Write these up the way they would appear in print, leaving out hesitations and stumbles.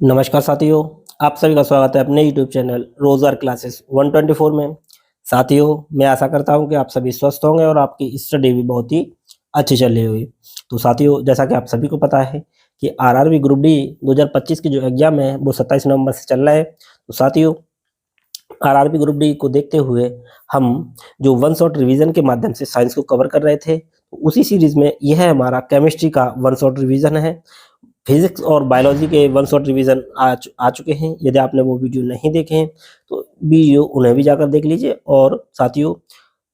नमस्कार साथियों, आप सभी का स्वागत है अपने यूट्यूब चैनल रोजगार क्लासेस 124 में। साथियों, मैं आशा करता हूं कि आप सभी स्वस्थ होंगे और आपकी स्टडी भी बहुत ही अच्छी चल रही होगी। तो साथियों, जैसा कि आप सभी को पता है कि आरआरबी ग्रुप डी 2025 की जो एग्जाम है वो 27 नवंबर से चल रहा है। तो साथियों, आरआरबी ग्रुप डी को देखते हुए हम जो वन शॉट रिवीजन के माध्यम से साइंस को कवर कर रहे थे, तो उसी सीरीज में यह हमारा केमिस्ट्री का वन शॉट रिवीजन है। फिजिक्स और बायोलॉजी के वन शॉट रिवीजन आ चुके हैं। यदि आपने वो वीडियो नहीं देखे हैं तो वीडियो उन्हें भी जाकर देख लीजिए। और साथियों,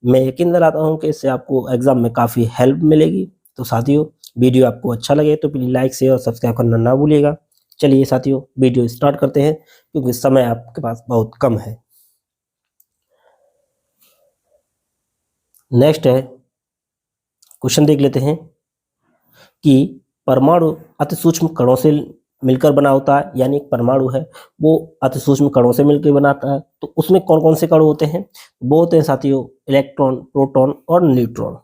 मैं यकीन दिलाता हूं कि इससे आपको एग्जाम में काफ़ी हेल्प मिलेगी। तो साथियों, वीडियो आपको अच्छा लगे तो प्लीज़ लाइक शेयर और सब्सक्राइब करना ना भूलिएगा। चलिए साथियों, वीडियो स्टार्ट करते हैं क्योंकि समय आपके पास बहुत कम है। नेक्स्ट है, क्वेश्चन देख लेते हैं कि परमाणु अति सूक्ष्म कणों से मिलकर बना होता है। यानी एक परमाणु है वो अति सूक्ष्म कणों से मिलकर बनाता है। तो उसमें कौन कौन से कण होते हैं? वो होते हैं साथियों इलेक्ट्रॉन, प्रोटॉन और न्यूट्रॉन।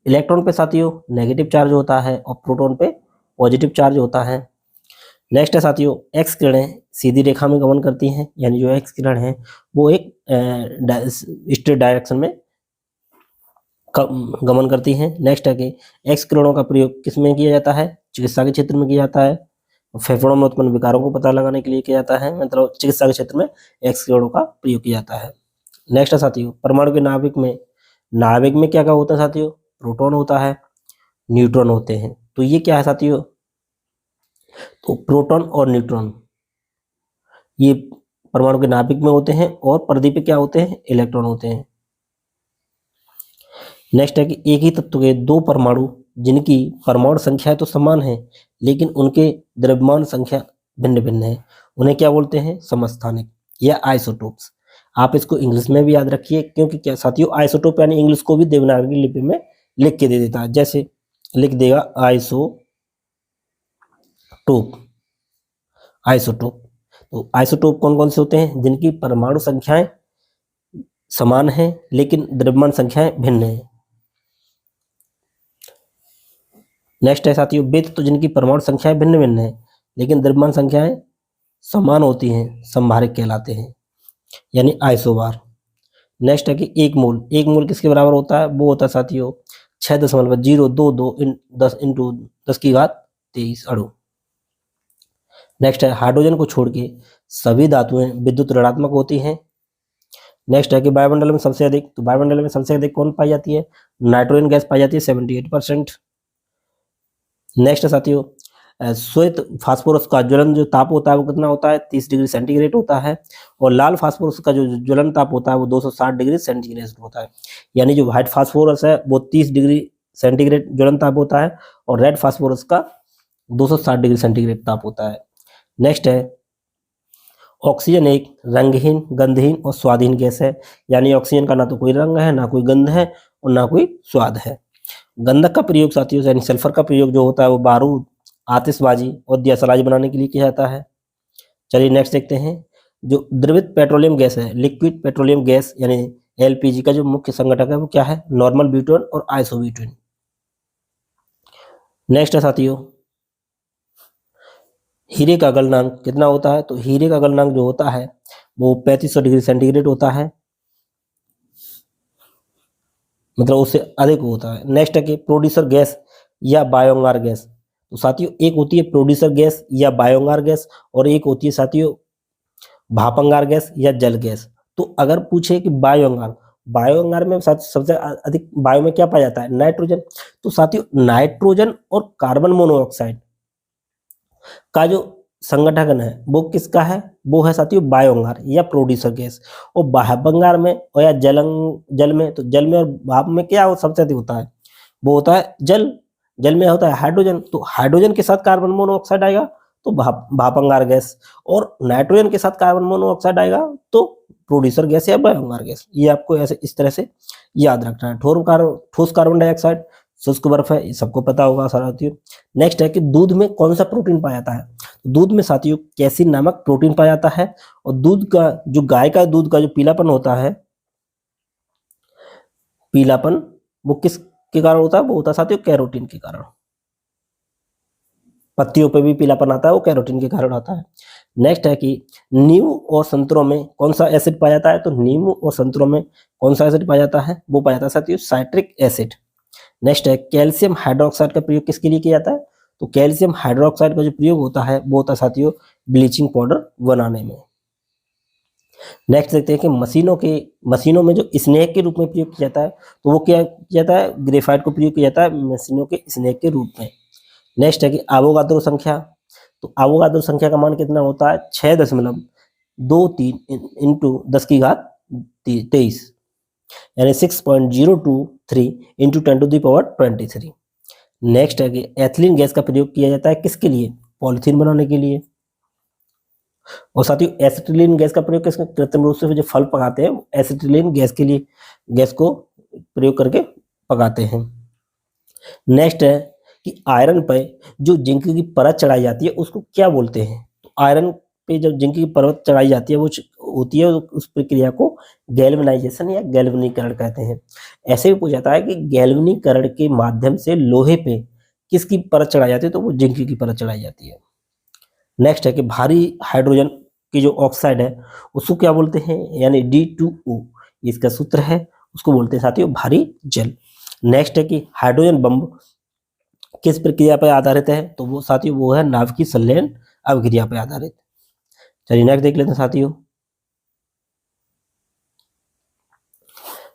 इलेक्ट्रॉन पे साथियों नेगेटिव चार्ज होता है और प्रोटॉन पे पॉजिटिव चार्ज होता है। नेक्स्ट है साथियों, एक्स किरणें सीधी रेखा में गमन करती हैं। यानी जो एक्स किरण है वो एक स्ट्रेट डायरेक्शन में गमन करती हैं। नेक्स्ट है कि एक्स किरणों का प्रयोग किस में किया जाता है? चिकित्सा के क्षेत्र में किया जाता है। फेफड़ों में उत्पन्न विकारों को पता लगाने के लिए किया जाता है। मतलब चिकित्सा के क्षेत्र में एक्स किरणों का प्रयोग किया जाता है। नेक्स्ट है साथियों, परमाणु के नाभिक में क्या क्या होता है साथियों? प्रोटॉन होता है, न्यूट्रॉन होते हैं। तो ये क्या है साथियों? तो प्रोटॉन और न्यूट्रॉन ये परमाणु के नाभिक में होते हैं और परिधि पे क्या होते हैं? इलेक्ट्रॉन होते हैं। नेक्स्ट है कि एक ही तत्व के दो परमाणु जिनकी परमाणु संख्या तो समान है लेकिन उनके द्रव्यमान संख्या भिन्न भिन्न है, उन्हें क्या बोलते हैं? समस्थानिक या आइसोटोप्स। आप इसको इंग्लिश में भी याद रखिए क्योंकि क्या साथियों, आइसोटोप यानी इंग्लिश को भी देवनागरी लिपि में लिख के दे देता है। जैसे लिख देगा आइसोटोप, आइसोटोप। तो आइसोटोप कौन कौन से होते हैं? जिनकी परमाणु संख्याएं समान है लेकिन द्रव्यमान संख्याएं भिन्न है। नेक्स्ट है साथियों, वे तत्व जिनकी परमाणु संख्याएं भिन्न भिन्न है लेकिन द्रव्यमान संख्याएं समान होती हैं, समभारिक कहलाते हैं, यानी आइसोबार। नेक्स्ट है कि एक मोल किसके बराबर होता है? वो होता है साथियों 6.022 10 इंटू 10 की घात 23 अणु। नेक्स्ट है, हाइड्रोजन को छोड़ के सभी धातुएं विद्युत ऋणात्मक होती हैं। नेक्स्ट है कि वायुमंडल में सबसे अधिक कौन पाई जाती है? नाइट्रोजन गैस पाई जाती है 78%। नेक्स्ट है साथियों, श्वेत फास्फोरस का ज्वलन जो ताप होता है वो कितना होता है? 30 डिग्री सेंटीग्रेड होता है। और लाल फास्फोरस का जो ज्वलन ताप होता है वो 260 डिग्री सेंटीग्रेड होता है। यानी जो व्हाइट फास्फोरस है वो 30 डिग्री सेंटीग्रेड ज्वलन ताप होता है और रेड फास्फोरस का 260 डिग्री सेंटीग्रेड ताप होता है। नेक्स्ट है, ऑक्सीजन एक रंगहीन, गंधहीन और स्वादहीन गैस है। यानी ऑक्सीजन का ना तो कोई रंग है, ना कोई गंध है और ना कोई स्वाद है। गंधक का प्रयोग साथियों यानी सल्फर का प्रयोग जो होता है वो बारूद, आतिशबाजी और दियासलाई बनाने के लिए किया जाता है। चलिए नेक्स्ट देखते हैं, जो द्रवित पेट्रोलियम गैस है, लिक्विड पेट्रोलियम गैस यानी एलपीजी का जो मुख्य संघटक है वो क्या है? नॉर्मल ब्यूटेन और आइसोब्यूटेन। नेक्स्ट है साथियों, हीरे का गलनांक कितना होता है? तो हीरे का गलनांक जो होता है वो 3500 डिग्री सेंटीग्रेड होता है, मतलब उससे अधिक होता है। नेक्स्ट है कि प्रोड्यूसर गैस या बायोंगार गैस। तो साथियों, एक होती है प्रोड्यूसर गैस या बायोंगार गैस और एक होती है साथियों भापंगार गैस या जल गैस। तो अगर पूछे कि बायोंगार, बायोंगार में सबसे अधिक बायो में क्या पाया जाता है? नाइट्रोजन। तो साथियों, नाइट्रोजन और कार्बन मोनोऑक्साइड का जो संगठन है वो किसका है? वो है साथियों बायोंगार या प्रोड्यूसर गैस। और भापंगार में और या जल में, तो जल में और भाप में क्या सबसे अधिक होता है? वो होता है जल। जल में होता है हाइड्रोजन, तो हाइड्रोजन के साथ कार्बन मोनोऑक्साइड आएगा तो भापंगार गैस, और नाइट्रोजन के साथ कार्बन मोनोऑक्साइड आएगा तो प्रोड्यूसर गैस या बायोंगार गैस। ये आपको ऐसे इस तरह से याद रखना है। ठोस कार्बन डाइऑक्साइड, शुष्क बर्फ है, ये सबको पता होगा साथियों। नेक्स्ट है कि दूध में कौन सा प्रोटीन पाया जाता है? दूध में साथियों कैसिन नामक प्रोटीन पाया जाता है। और दूध का जो गाय का दूध का जो पीलापन होता है, पीलापन वो किस के कारण होता है? वो होता है साथियों कैरोटीन के कारण। पत्तियों पे भी पीलापन आता है, वो कैरोटीन के कारण आता है। नेक्स्ट है कि नींबू और संतरों में कौन सा एसिड पाया जाता है, तो नींबू और संतरों में कौन सा एसिड पाया जाता है, वो पाया जाता है साथियों साइट्रिक एसिड। नेक्स्ट है कैल्शियम हाइड्रोक्साइड का प्रयोग किसके लिए किया जाता है, तो कैल्शियम हाइड्रोक्साइड का जो प्रयोग होता है वो होता है साथियों ब्लीचिंग पाउडर बनाने में। नेक्स्ट देखते हैं कि मशीनों में जो स्नेक के रूप में प्रयोग किया जाता है, तो वो क्या किया जाता है, ग्रेफाइट को प्रयोग किया जाता है मशीनों के स्नेक के रूप में। नेक्स्ट है कि एवोगाद्रो संख्या, तो एवोगाद्रो संख्या का मान कितना होता है, 6.23 इंटू 10⁻23, यानी 6.023 इंटू 10⁻23। नेक्स्ट है कि एथिलीन गैस का प्रयोग किया जाता है किसके लिए, पॉलिथीन बनाने के लिए। और साथियों एसिटिलीन गैस का प्रयोग किसके, कृत्रिम रूप से जो फल पकाते हैं एसिटिलीन गैस के लिए, गैस को प्रयोग करके पकाते हैं। नेक्स्ट है कि आयरन पे जो जिंक की परत चढ़ाई जाती है उसको क्या बोलते हैं, तो आयरन पे जब जिंक की परत चढ़ाई जाती है वो होती है, उस प्रक्रिया को गैल्वेनाइजेशन या गैल्वनीकरण कहते हैं। ऐसे भी पूछा जाता है कि गैल्वनीकरण के माध्यम से लोहे पे किसकी परत चढ़ाई जाती है, तो वो जिंक की परत चढ़ाई जाती है। नेक्स्ट है कि भारी हाइड्रोजन की जो ऑक्साइड है उसको क्या बोलते हैं, यानी D2O, इसका सूत्र है, उसको बोलते हैं साथियों भारी जल। नेक्स्ट है कि हाइड्रोजन बम किस प्रक्रिया पर आधारित है, तो वो साथियों वो है नाभिकीय संलयन अभिक्रिया पर आधारित। चलिए नेक्स्ट देख लेते हैं साथियों।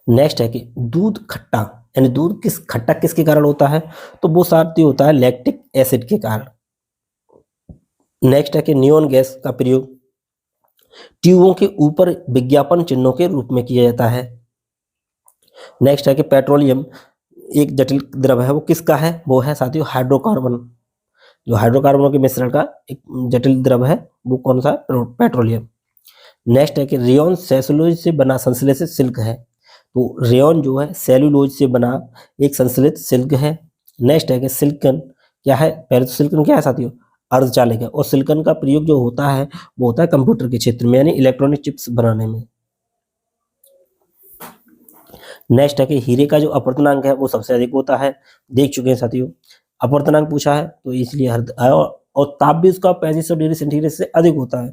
नेक्स्ट है कि दूध खट्टा, यानी दूध खट्टा किसके कारण होता है, तो वो साथियों होता है लैक्टिक एसिड के कारण। नेक्स्ट है कि नियोन गैस का प्रयोग ट्यूबों के ऊपर विज्ञापन चिन्हों के रूप में किया जाता है। नेक्स्ट है कि पेट्रोलियम एक जटिल द्रव है, वो किसका है, वो है साथियों हाइड्रोकार्बन। जो हाइड्रोकार्बनों के मिश्रण का एक जटिल द्रव है वो कौन सा, पेट्रोलियम। नेक्स्ट है कि रेयन सेलुलोज से बना संश्लेषित सिल्क है, तो रेयन जो है सेलुलोज से बना एक संश्लेषित सिल्क है। नेक्स्ट है कि सिलिकॉन क्या है, पहले तो सिलिकॉन क्या है साथियों अर्धचालक है, और सिलिकॉन का प्रयोग जो होता है वो होता है कंप्यूटर के क्षेत्र में, यानी इलेक्ट्रॉनिक चिप्स बनाने में। नेक्स्ट है कि हीरे का जो अपवर्तनांक है वो सबसे अधिक होता है, देख चुके हैं साथियों, अपवर्तनांक पूछा है तो इसलिए और ताप भी उसका 3500 डिग्री सेंटीग्रेड से अधिक होता है।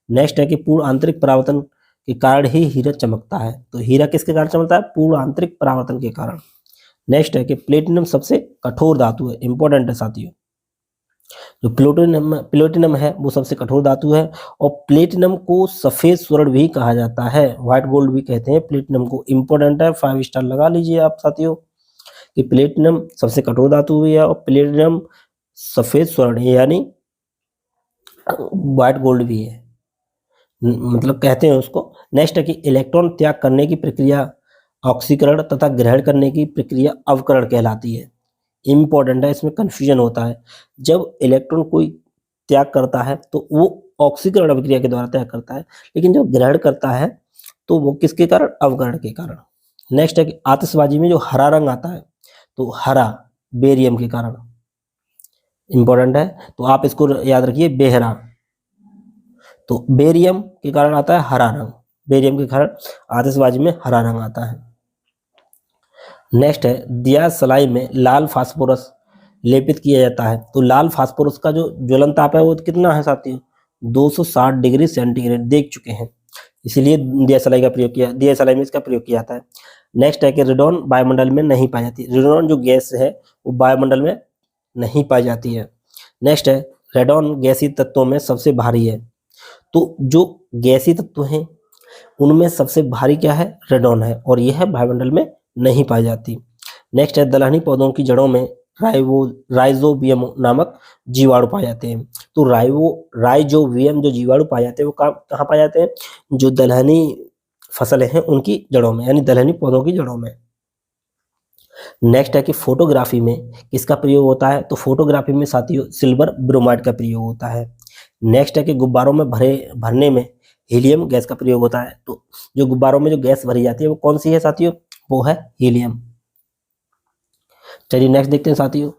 नेक्स्ट है कि पूर्ण आंतरिक परावर्तन के कारण ही हीरा चमकता है, तो हीरा किसके कारण चमकता है, पूर्ण आंतरिक परावर्तन के कारण। नेक्स्ट है कि प्लेटिनम सबसे कठोर धातु है, इंपॉर्टेंट है साथियों, जो प्लेटिनम है वो सबसे कठोर धातु है, और प्लेटिनम को सफेद स्वर्ण भी कहा जाता है, व्हाइट गोल्ड भी कहते हैं प्लेटिनम को, इंपॉर्टेंट है, 5 स्टार लगा लीजिए आप साथियों कि प्लेटिनम सबसे कठोर धातु भी है और प्लेटिनम सफेद स्वर्ण यानी व्हाइट गोल्ड भी है, मतलब कहते हैं उसको। नेक्स्ट है कि इलेक्ट्रॉन त्याग करने की प्रक्रिया ऑक्सीकरण तथा ग्रहण करने की प्रक्रिया अवकरण कहलाती है, इंपॉर्टेंट है, इसमें कंफ्यूजन होता है। जब इलेक्ट्रॉन कोई त्याग करता है तो वो ऑक्सीकरण अभिक्रिया के द्वारा त्याग करता है, लेकिन जब ग्रहण करता है तो वो किसके कारण, अवकरण के कारण। नेक्स्ट है कि आतिशबाजी में जो हरा रंग आता है तो हरा बेरियम के कारण, इंपॉर्टेंट है, तो आप इसको याद रखिए बेहरा, तो बेरियम के कारण आता है हरा रंग, बेरियम के कारण आतिशबाजी में हरा रंग आता है। नेक्स्ट है दिया सलाई में लाल फास्फोरस लेपित किया जाता है, तो लाल फास्फोरस का जो ज्वलन ताप है वो कितना है साथियों 260 डिग्री सेंटीग्रेड, देख चुके हैं, इसीलिए दिया सलाई का प्रयोग किया, दिया सलाई में इसका प्रयोग किया जाता है। नेक्स्ट है कि रेडॉन वायुमंडल में नहीं पाई जाती, रेडॉन जो गैस है वो वायुमंडल में नहीं पाई जाती है। नेक्स्ट है रेडॉन गैसीय तत्वों में सबसे भारी है, तो जो गैसीय तत्व हैं उनमें सबसे भारी क्या है, रेडॉन है, और यह वायुमंडल में नहीं पाई जाती। नेक्स्ट है दलहनी पौधों की जड़ों में राइजोबियम नामक जीवाणु पाए जाते हैं, तो राइजोबियम जो जीवाणु पाए जाते हैं वो कहाँ पाए जाते हैं, जो दलहनी फसलें हैं उनकी जड़ों में, यानी दलहनी पौधों की जड़ों में। नेक्स्ट है कि फोटोग्राफी में किसका प्रयोग होता है, तो फोटोग्राफी में साथियों सिल्वर ब्रोमाइड का प्रयोग होता है। नेक्स्ट है कि गुब्बारों में भरने में हीलियम गैस का प्रयोग होता है, तो जो गुब्बारों में जो गैस भरी जाती है वो कौन सी है साथियों, वो है हीलियम। चलिए नेक्स्ट देखते हैं साथियों।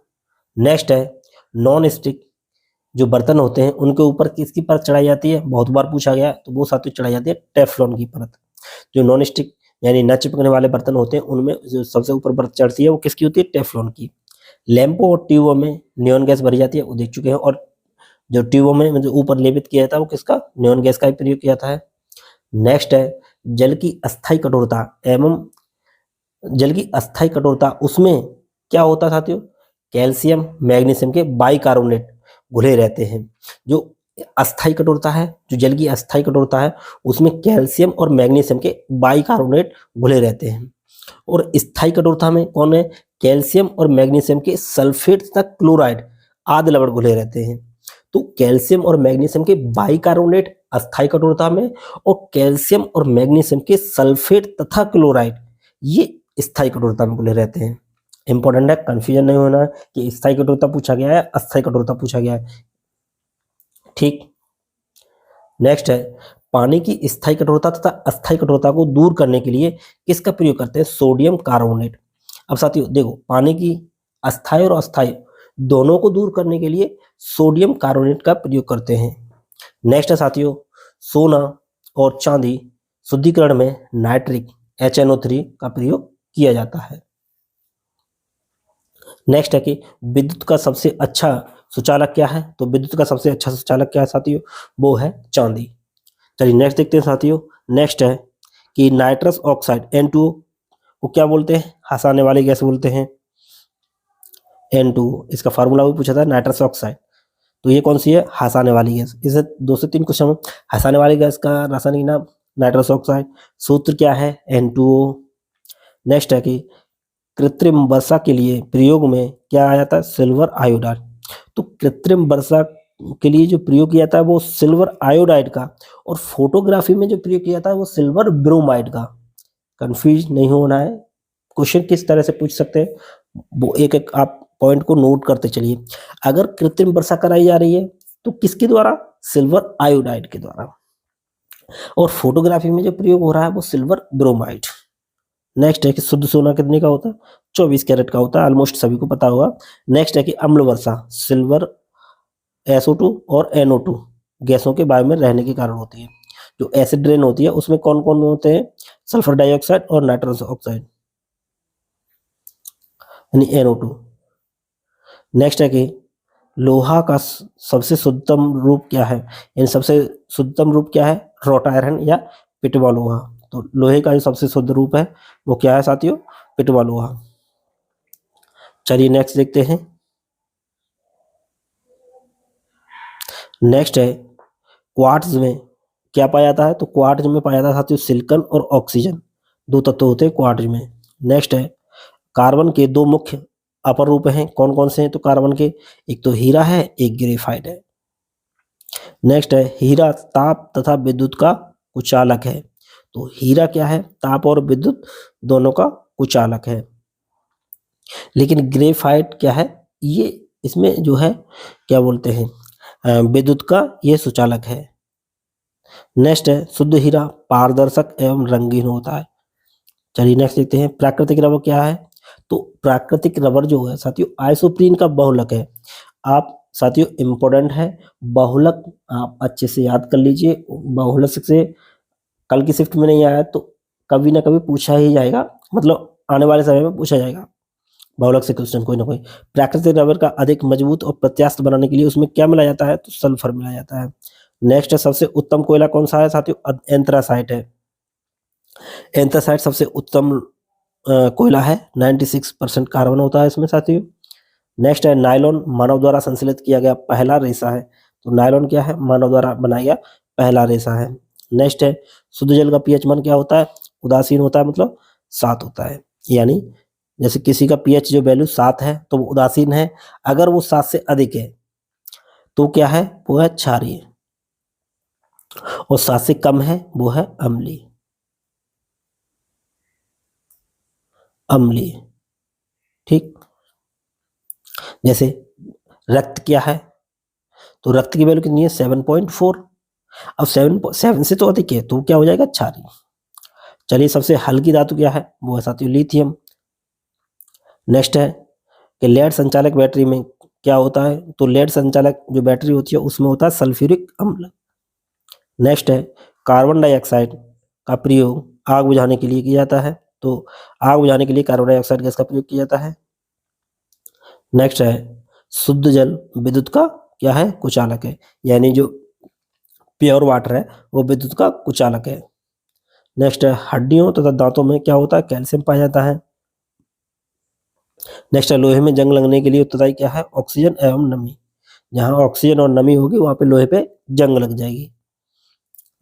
नेक्स्ट है नॉन स्टिक जो बर्तन होते हैं उनके ऊपर किसकी परत चढ़ाई जाती है, बहुत बार पूछा गया, तो वो साथियों चढ़ाई जाती है टेफ्लॉन की परत। जो नॉन स्टिक यानी न चिपकने वाले बर्तन होते हैं उनमें जो सबसे ऊपर परत चढ़ती है वो किसकी होती है, टेफ्लॉन की। लैंपों और ट्यूबों में नियॉन गैस भरी जाती है, वो देख चुके हैं। और जो ट्यूबों में मतलब ऊपर लेपित किया जाता है वो किसका, नियॉन गैस का ही प्रयोग किया जाता है। नेक्स्ट है जल की अस्थायी कठोरता एवं जल की अस्थायी कठोरता, उसमें क्या होता है साथियों, कैल्शियम मैग्नीशियम के बाइकार्बोनेट घुले रहते हैं। जो अस्थायी कठोरता है, जो जल की अस्थायी कठोरता है, उसमें कैल्शियम और मैग्नीशियम के बाइकार्बोनेट घुले रहते हैं। और स्थायी कठोरता में कौन है, कैल्शियम और मैग्नीशियम के सल्फेट तथा क्लोराइड आदि लवण घुले रहते हैं। तो कैल्शियम और मैग्नीशियम के बाइकार्बोनेट अस्थायी कठोरता में, और कैल्शियम और मैग्नीशियम के सल्फेट तथा क्लोराइड ये स्थायी कठोरता में घुले रहते हैं। इंपॉर्टेंट है, कंफ्यूजन नहीं होना है कि स्थायी कठोरता पूछा गया है, अस्थायी कठोरता पूछा गया है। ठीक। नेक्स्ट है पानी की स्थायी कठोरता तथा अस्थायी कठोरता को दूर करने के लिए किसका प्रयोग करते हैं, सोडियम कार्बोनेट। अब साथियों देखो, पानी की अस्थायी और अस्थायी दोनों को दूर करने के लिए सोडियम कार्बोनेट का प्रयोग करते हैं। नेक्स्ट है साथियों, सोना और चांदी शुद्धिकरण में नाइट्रिक HNO3 का प्रयोग किया जाता है। नेक्स्ट है कि विद्युत का सबसे अच्छा सुचालक क्या है, तो विद्युत का सबसे अच्छा सुचालक क्या है साथियों, वो है चांदी। चलिए नेक्स्ट देखते हैं साथियों। नेक्स्ट है कि नाइट्रस ऑक्साइड N2O को क्या बोलते हैं, हंसाने वाली गैस बोलते हैं, N2O। इसका फार्मूला भी पूछा था, नाइट्रस ऑक्साइड। तो ये कौन सी है, हंसाने वाली गैस। इसे 2 से 3 क्वेश्चन। हंसाने वाली गैस का रासायनिक नाम नाइट्रस ऑक्साइड, सूत्र क्या है, N2O। नेक्स्ट है कि कृत्रिम वर्षा के लिए प्रयोग में क्या आया था, सिल्वर आयोडाइड। तो कृत्रिम वर्षा के लिए जो प्रयोग किया जाता है वो सिल्वर आयोडाइड का, और फोटोग्राफी में जो प्रयोग किया जाता है वो सिल्वर ब्रोमाइड का। कंफ्यूज नहीं होना है, क्वेश्चन किस तरह से पूछ सकते हैं वो एक एक आप पॉइंट को नोट करते चलिए। अगर कृत्रिम वर्षा कराई जा रही है तो किसके द्वारा, सिल्वर आयोडाइड के द्वारा। और फोटोग्राफी में जो प्रयोग हो रहा है वो सिल्वर ब्रोमाइड। नेक्स्ट है कि शुद्ध सोना कितने का होता है, 24 कैरेट का होता है, ऑलमोस्ट सभी को पता होगा। नेक्स्ट है कि अम्ल वर्षा सिल्वर SO2 और NO2 गैसों के वायु में रहने के कारण होती है। जो एसिड रेन होती है उसमें कौन कौन होते हैं, सल्फर डाइऑक्साइड और नाइट्रस ऑक्साइड यानी NO2। नेक्स्ट है कि लोहा का सबसे शुद्धतम रूप क्या है, यानी सबसे शुद्धतम रूप क्या है, रोट आयरन या पिटवा लोहा। तो लोहे का जो सबसे शुद्ध रूप है वो क्या है साथियों, पिटवा लोहा। चलिए नेक्स्ट देखते हैं। नेक्स्ट है क्वार्ट्ज में क्या पाया जाता है, तो क्वार्ट्ज में पाया जाता है साथियों सिलिकॉन और ऑक्सीजन, 2 तत्व होते हैं क्वार्ट्ज में। नेक्स्ट है कार्बन के 2 मुख्य अपर रूप हैं, कौन कौन से हैं, तो कार्बन के एक तो हीरा है, एक ग्रेफाइट है। नेक्स्ट है हीरा ताप तथा विद्युत का कुचालक है। तो हीरा क्या है, ताप और विद्युत दोनों का कुचालक है। लेकिन ग्रेफाइट क्या है, ये इसमें जो है क्या बोलते हैं, विद्युत का ये सुचालक है। नेक्स्ट है शुद्ध हीरा पारदर्शक एवं रंगीन होता है। चलिए नेक्स्ट देखते हैं प्राकृतिक रबर क्या है, तो प्राकृतिक रबर जो है साथियों आइसोप्रीन का बहुलक है। आप साथियों इंपॉर्टेंट है, बहुलक आप अच्छे से याद कर लीजिए। बहुलक से कल की शिफ्ट में नहीं आया तो कभी ना कभी पूछा ही जाएगा, मतलब आने वाले समय में पूछा जाएगा बहुलक से क्वेश्चन कोई ना कोई। प्राकृतिक रबर का अधिक मजबूत और प्रत्यास्थ बनाने के लिए उसमें क्या मिलाया जाता है, तो सल्फर मिलाया जाता है। नेक्स्ट है सबसे उत्तम कोयला कौन सा है साथियों, एंथ्रासाइट है। एंथ्रासाइट सबसे उत्तम कोयला है, 96% कार्बन होता है इसमें साथियों। नेक्स्ट है नायलॉन मानव द्वारा संश्लेषित किया गया पहला रेशा है। तो नायलॉन क्या है, मानव द्वारा बनाया गया पहला रेशा है। नेक्स्ट है शुद्ध जल का पीएच मान क्या होता है, उदासीन होता है, मतलब 7 होता है। यानी जैसे किसी का पीएच जो वैल्यू 7 है तो वो उदासीन है, अगर वो 7 से अधिक है तो क्या है, वो है क्षारीय, और 7 से कम है वो है अम्लीय। अम्लीय, ठीक। जैसे रक्त क्या है, तो रक्त की वैल्यू कितनी है, 7.4। अब 7 से तो अधिक है तो क्या हो जाएगा, क्षारीय। चलिए सबसे हल्की धातु क्या है, वो है साथियों लिथियम। नेक्स्ट है कि लेड संचालक बैटरी में क्या होता है, तो लेड संचालक जो बैटरी होती है उसमें होता है सल्फ्यूरिक अम्ल। नेक्स्ट है कार्बन डाइऑक्साइड का प्रयोग आग बुझाने के लिए किया जाता है। तो आग बुझाने के लिए कार्बन डाइऑक्साइड गैस का प्रयोग किया जाता है। नेक्स्ट है शुद्ध जल विद्युत का क्या है, कुचालक है, यानी जो प्योर वाटर है वो विद्युत का कुचालक है। नेक्स्ट है हड्डियों तथा दांतों में क्या होता है, कैल्शियम पाया जाता है। नेक्स्ट है लोहे में जंग लगने के लिए उत्तरदायी क्या है, ऑक्सीजन एवं नमी, जहां ऑक्सीजन और नमी होगी वहां पे लोहे पे जंग लग जाएगी।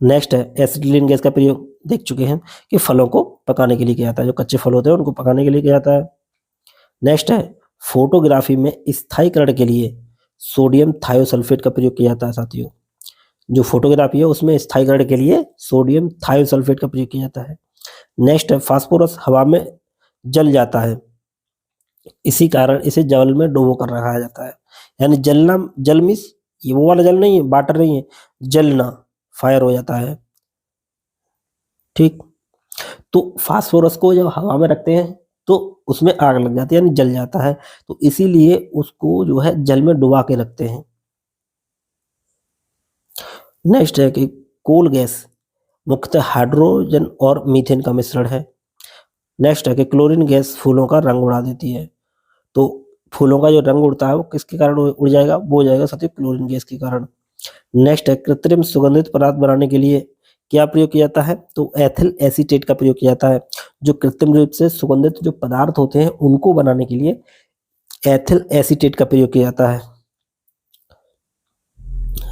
नेक्स्ट है एसिटिलीन गैस का प्रयोग देख चुके हैं कि फलों को पकाने के लिए किया जाता है, जो कच्चे फल होते हैं उनको पकाने के लिए किया जाता है। नेक्स्ट है फोटोग्राफी में स्थायीकरण के लिए सोडियम थायोसल्फेट का प्रयोग किया जाता है साथियों। जो फोटोग्राफी है उसमें स्थायीकरण के लिए सोडियम थायोसल्फेट का प्रयोग किया जाता है। नेक्स्ट है फास्फोरस हवा में जल जाता है, इसी कारण इसे जल में डुबो कर रखा जाता है। यानी जलना, जल मीन्स ये वो वाला जल नहीं है, वाटर नहीं है, जलना, फायर हो जाता है। ठीक, तो फास्फोरस को जब हवा में रखते हैं तो उसमें आग लग जाती है, यानी जल जाता है, तो इसीलिए उसको जो है जल में डुबा के रखते हैं। नेक्स्ट है कि कोल गैस मुख्यतः हाइड्रोजन और मीथेन का मिश्रण है। नेक्स्ट है कि क्लोरीन गैस फूलों का रंग उड़ा देती है, तो फूलों का जो रंग उड़ता है वो किसके कारण उड़ जाएगा, वो हो जाएगा साथियों क्लोरीन गैस के कारण। नेक्स्ट है कृत्रिम सुगंधित पदार्थ बनाने के लिए क्या प्रयोग किया जाता है, तो एथिल एसीटेट का प्रयोग किया जाता है। जो कृत्रिम रूप से सुगंधित जो पदार्थ होते हैं उनको बनाने के लिए एथिल एसीटेट का प्रयोग किया जाता है।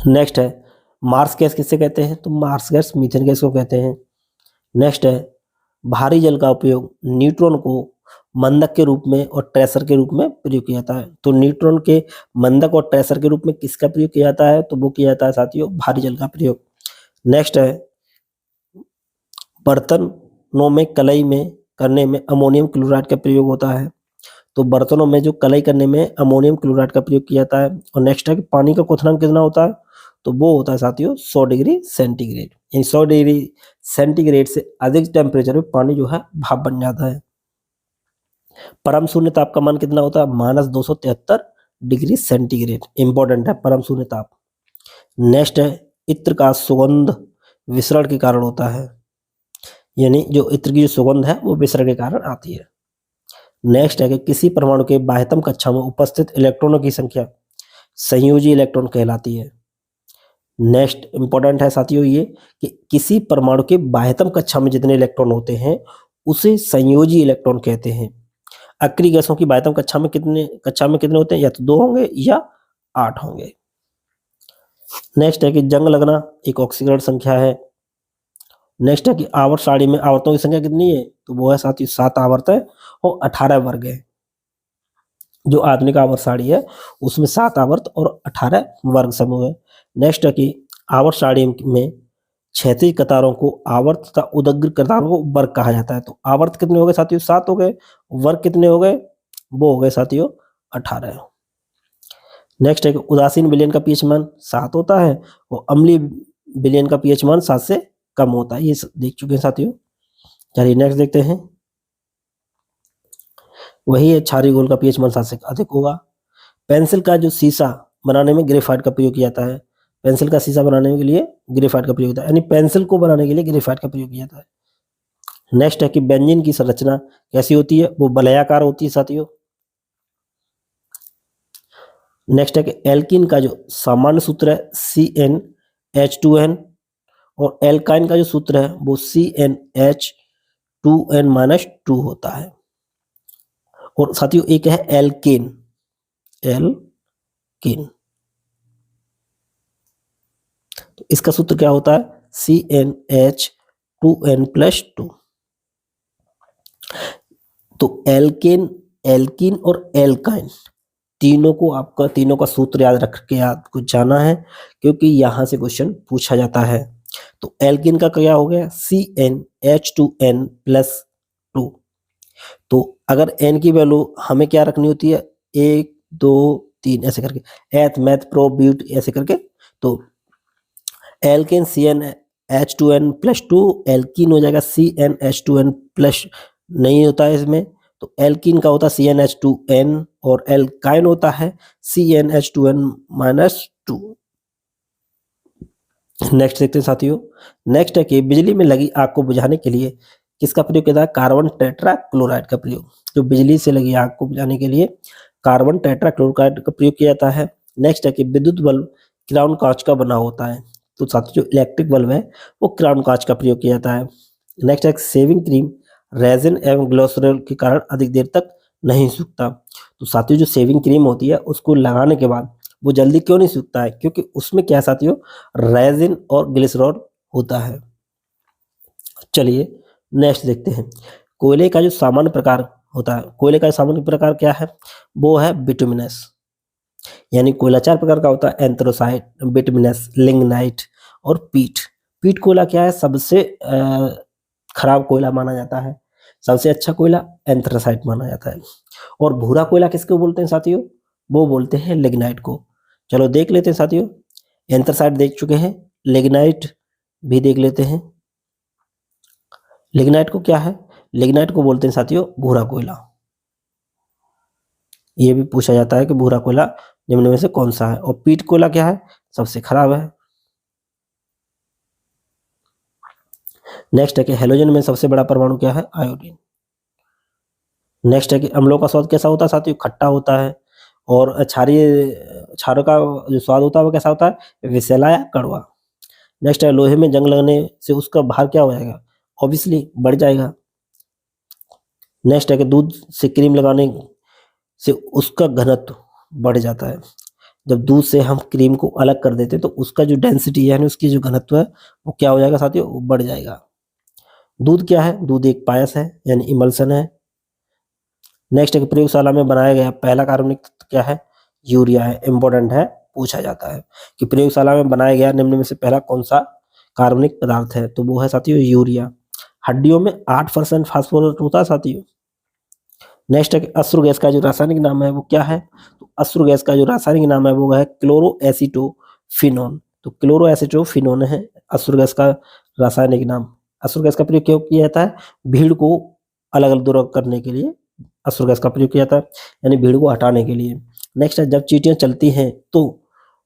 नेक्स्ट है मार्स गैस किससे कहते हैं, तो मार्स गैस मीथेन गैस को कहते हैं। नेक्स्ट है भारी जल का उपयोग न्यूट्रॉन को मंदक के रूप में और ट्रेसर के रूप में प्रयोग किया जाता है। तो न्यूट्रॉन के मंदक और ट्रेसर के रूप में किसका प्रयोग किया जाता है, तो वो किया जाता है साथियों भारी जल का प्रयोग। नेक्स्ट है बर्तनों में कलई में करने में अमोनियम क्लोराइड का प्रयोग होता है, तो बर्तनों में जो कलई करने में अमोनियम क्लोराइड का प्रयोग किया जाता है। और नेक्स्ट है कि पानी का क्वथनांक कितना होता है, तो वो होता है साथियों 100 डिग्री सेंटीग्रेड, यानी 100 डिग्री सेंटीग्रेड से अधिक टेम्परेचर में पानी जो है भाप बन जाता है। परम शून्य ताप का मान कितना होता है, -273 डिग्री सेंटीग्रेड, इंपॉर्टेंट है परम शून्य ताप। नेक्स्ट है इत्र का सुगंध विसरण के कारण होता है, यानी जो इत्र की जो सुगंध है वो विसरण के कारण आती है। नेक्स्ट है कि किसी परमाणु के बाह्यतम कक्षा में उपस्थित इलेक्ट्रॉनों की संख्या संयोजी इलेक्ट्रॉन कहलाती है। नेक्स्ट इंपॉर्टेंट है साथियों ये कि किसी परमाणु के बाह्यतम कक्षा में जितने इलेक्ट्रॉन होते हैं उसे संयोजी इलेक्ट्रॉन कहते हैं। अक्रिय गैसों की बाह्यतम कक्षा में कितने होते हैं, या तो 2 होंगे या 8 होंगे। नेक्स्ट है कि जंग लगना एक ऑक्सीकरण संख्या है। नेक्स्ट है कि आवर्त सारणी में आवर्तों की संख्या कितनी है, तो वो है साथियों 7 आवर्त है और 18 वर्ग है। जो आधुनिक आवर्त सारणी है उसमें 7 आवर्त और 18 वर्ग समूह है। नेक्स्ट है कि आवर्त सारणी में क्षैतिज कतारों को आवर्त तथा उदग्र कतारों को वर्ग कहा जाता है। तो आवर्त कितने हो गए साथियों 7 हो गए, वर्ग कितने हो गए, वो हो गए साथियों 18। नेक्स्ट है कि उदासीन विलयन का पीएच मान 7 होता है और अम्लीय विलयन का पीएच मान 7 से कम होता है, ये देख चुके हैं साथियों। चलिए नेक्स्ट देखते हैं, वही है क्षारीय घोल का पीएच मान 7 से अधिक होगा। पेंसिल का जो शीशा बनाने में ग्रेफाइट का प्रयोग किया जाता है, पेंसिल का शीशा बनाने के लिए ग्रेफाइट का प्रयोग होता है, यानी पेंसिल को बनाने के लिए ग्रेफाइट का प्रयोग किया जाता है। नेक्स्ट है कि बेंजीन की संरचना कैसी होती है, वो वलयाकार होती है साथियों। नेक्स्ट है कि एल्कीन का जो सामान्य सूत्र है CnH2n और एल्काइन का जो सूत्र है वो CnH2n-2 होता है। और साथियों एक है एल्केन, तो इसका सूत्र क्या होता है CnH2n+2। तो एल्कीन और एल्काइन तीनों का सूत्र याद रख के आपको जाना है, क्योंकि यहां से क्वेश्चन पूछा जाता है। तो एल्कीन का क्या हो गया CnH2n+2। तो अगर n की वैल्यू हमें क्या रखनी होती है 1 2 3 ऐसे करके, एथ मैथ प्रो ब्यूट ऐसे करके, तो एल्केन CnH2n+2 एल्कीन हो जाएगा CnH2n+ नहीं होता है इसमें, तो एल्कीन का होता है CnH2n और एल्काइन होता है CnH2n-2। नेक्स्ट देखते हैं साथियों, नेक्स्ट है कि बिजली में लगी आग को बुझाने के लिए किसका प्रयोग किया जाता है, कार्बन टेट्रा क्लोराइड का प्रयोग। जो बिजली से लगी आग को बुझाने के लिए कार्बन टेट्राक्लोराइड का प्रयोग किया जाता है। नेक्स्ट है कि विद्युत बल्ब क्राउन कांच का बना होता है। तो साथ जो इलेक्ट्रिक बल्ब है वो क्राउन कांच का प्रयोग किया जाता है। नेक्स्ट है सेविंग क्रीम रेजिन एवं ग्लिसरॉल के कारण अधिक देर तक नहीं सूखता। तो साथियों जो सेविंग क्रीम होती है उसको लगाने के बाद वो जल्दी क्यों नहीं सूखता है, क्योंकि उसमें क्या है साथियों, रेजिन और ग्लिसरॉल होता है। चलिए नेक्स्ट देखते हैं। कोयले का जो सामान्य प्रकार होता है, कोयले का सामान्य प्रकार क्या है, वो है बिटुमिनस। यानी कोयला 4 प्रकार का होता है, एंथ्रासाइट, बिटुमिनस, लिग्नाइट और पीट। पीट कोयला क्या है, सबसे खराब कोयला माना जाता है। सबसे अच्छा कोयला एंथ्रासाइट माना जाता है। और भूरा कोयला किसको बोलते हैं साथियों, वो बोलते हैं लिग्नाइट को। चलो देख लेते हैं साथियों, एंथ्रासाइट देख चुके हैं, लिग्नाइट भी देख लेते हैं। लिग्नाइट को क्या है, लिग्नाइट को बोलते हैं साथियों भूरा कोयला। ये भी पूछा जाता है कि भूरा कोयला निम्न में से कौन सा है। और पीट कोयला क्या है, सबसे खराब है। नेक्स्ट है कि हेलोजन में सबसे बड़ा परमाणु क्या है, आयोडीन। नेक्स्ट है कि अम्लों का स्वाद कैसा होता है साथियों, खट्टा होता है। और क्षारों का जो स्वाद होता है वो कैसा होता है, विषैला या कड़वा। नेक्स्ट है लोहे में जंग लगने से उसका भार क्या हो जाएगा, ऑब्वियसली बढ़ जाएगा। नेक्स्ट है कि दूध से क्रीम लगाने से उसका घनत्व बढ़ जाता है। जब दूध से हम क्रीम को अलग कर देते हैं तो उसका जो डेंसिटी है, यानी उसकी जो घनत्व है वो क्या हो जाएगा साथियों, वो बढ़ जाएगा। दूध क्या है, दूध एक पायस है यानी इमल्सन है। नेक्स्ट है कि प्रयोगशाला में बनाया गया पहला कार्बनिक तत्व क्या है, यूरिया है। इम्पोर्टेंट है, पूछा जाता है कि प्रयोगशाला में बनाया गया निम्न में से पहला कौन सा कार्बनिक पदार्थ है, तो वो है साथियों यूरिया। हड्डियों में 8% फास्फोरस होता है साथियों। नेक्स्ट है कि अश्रु गैस का जो रासायनिक नाम है वो क्या है, तो अश्रु गैस का जो रासायनिक नाम है वो है क्लोरोएसिटोफिनोन। तो क्लोरोएसिटोफिनोन है अश्रु गैस का रासायनिक नाम। अश्रु गैस का प्रयोग क्यों किया जाता है, भीड़ को अलग अलग दूर करने के लिए अश्रु गैस का प्रयोग किया जाता है, यानी भीड़ को हटाने के लिए। नेक्स्ट है जब चींटियां चलती हैं तो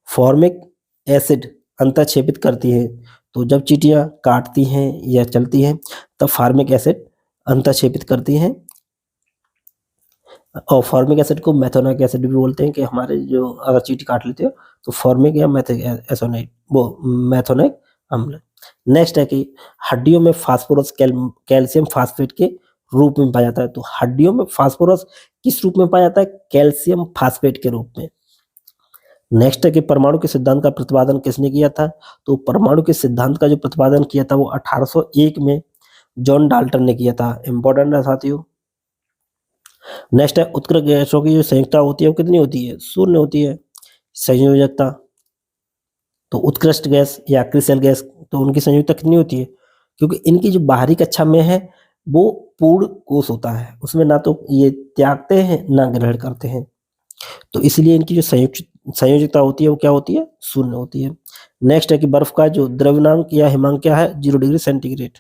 फॉर्मिक एसिड अंतःक्षेपित करती हैं। तो जब चींटियां काटती हैं या चलती हैं तब फार्मिक एसिड अंतःक्षेपित करती हैं। और फॉर्मिक एसिड को मेथोनिक एसिड भी बोलते हैं कि हमारे जो अगर चींटी काट लेते हो तो फॉर्मिक या एसोनेट वो मेथोनिक अम्ल। नेक्स्ट है कि हड्डियों में फास्फोरस कैल्शियम फास्फेट के रूप में पाया जाता है। तो हड्डियों में फास्फोरस किस रूप में पाया जाता है, कैल्शियम फास्फेट के रूप में। नेक्स्ट है कि परमाणु के सिद्धांत का प्रतिपादन किसने किया था, तो परमाणु के सिद्धांत का जो प्रतिपादन किया था वो 1801 में जॉन डाल्टन ने किया था। इंपॉर्टेंट है साथियों। नेक्स्ट है उत्कृष्ट गैसों की जो संयोजकता होती है वो कितनी होती है, शून्य होती है संयोजकता। तो उत्कृष्ट गैस या क्रिस्टल गैस तो उनकी संयोजकता कितनी होती है, क्योंकि इनकी जो बाहरी कक्षा में है वो पूर्ण कोश होता है, उसमें ना तो ये त्यागते हैं ना ग्रहण करते हैं। तो इसलिए इनकी जो संयोजकता होती है वो क्या होती है, शून्य होती है। नेक्स्ट है कि बर्फ का जो द्रव्यमाप या हिमांक क्या है, 0 डिग्री सेंटीग्रेड।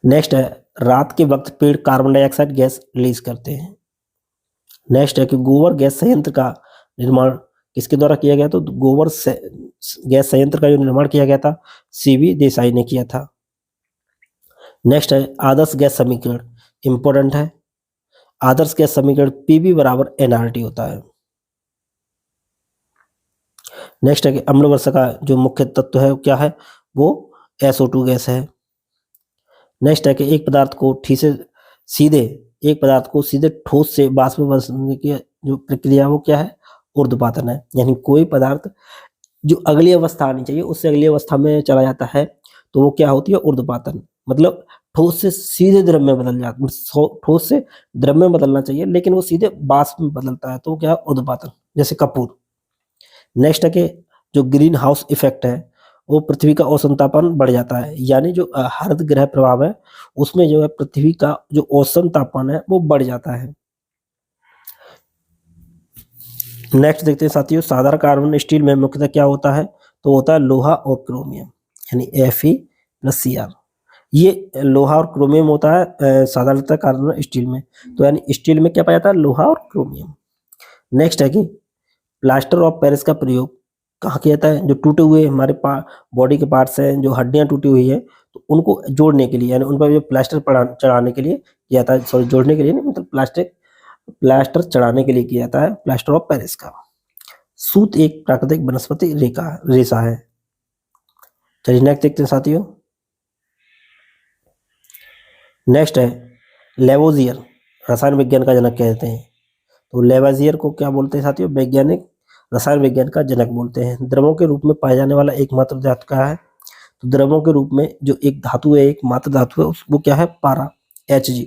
नेक्स्ट है रात के वक्त पेड़ कार्बन डाइऑक्साइड गैस रिलीज करते हैं। नेक्स्ट है कि गोबर गैस संयंत्र का निर्माण किसके द्वारा किया गया, तो गोबर गैस संयंत्र का जो निर्माण किया गया था सीवी देसाई ने किया था। नेक्स्ट है आदर्श गैस समीकरण, इंपॉर्टेंट है। आदर्श गैस समीकरण पीवी बराबर एनआरटी होता है। नेक्स्ट है कि अम्ल वर्षा का जो मुख्य तत्व है क्या है, वो SO2 गैस है। नेक्स्ट है कि एक पदार्थ को सीधे ठोस से वाष्प में बदलने की जो प्रक्रिया वो क्या है, ऊर्ध्वपातन है। यानी कोई पदार्थ जो अगली अवस्था आनी चाहिए उससे अगली अवस्था में चला जाता है तो वो क्या होती है, ऊर्ध्वपातन। मतलब ठोस से सीधे द्रव में बदल जाता है, ठोस से द्रव में बदलना चाहिए लेकिन वो सीधे वाष्प में बदलता है, तो वो क्या है, ऊर्ध्वपातन, जैसे कपूर। नेक्स्ट है कि जो ग्रीन हाउस इफेक्ट है वो पृथ्वी का औसत तापमान बढ़ जाता है, यानी जो हरित गृह प्रभाव है उसमें जो है पृथ्वी का जो औसत तापमान है वो बढ़ जाता है। नेक्स्ट देखते हैं साथियों, साधारण कार्बन स्टील में मुख्यतः क्या होता है, तो होता है लोहा और क्रोमियम, यानी Fe+Cr। ये लोहा और क्रोमियम होता है साधारणतः कार्बन स्टील में। तो यानी स्टील में क्या पाया जाता है, लोहा और क्रोमियम। नेक्स्ट है कि प्लास्टर ऑफ पेरिस का प्रयोग कहाँ किया जाता है, जो टूटे हुए हमारे बॉडी के पार्ट्स हैं, जो हड्डियां टूटी हुई है तो उनको जोड़ने के लिए, यानी उन पर जो प्लास्टर चढ़ाने के लिए किया जाता है, सॉरी जोड़ने के लिए नहीं, मतलब प्लास्टिक प्लास्टर चढ़ाने के लिए किया जाता है, प्लास्टर ऑफ पेरिस का। सूत एक प्राकृतिक वनस्पति रेशा है। चलिए नेक्स्ट देखते हैं साथियों। नेक्स्ट है लेवोजियर, रसायन विज्ञान का जनक कहते हैं। तो लेवोजियर को क्या बोलते हैं साथियों? वैज्ञानिक रसायन विज्ञान का जनक बोलते हैं। द्रवों के रूप में पाए जाने वाला एकमात्र धातु क्या है? तो द्रवों के रूप में जो एक धातु है, एकमात्र धातु है, वो क्या है? पारा, Hg।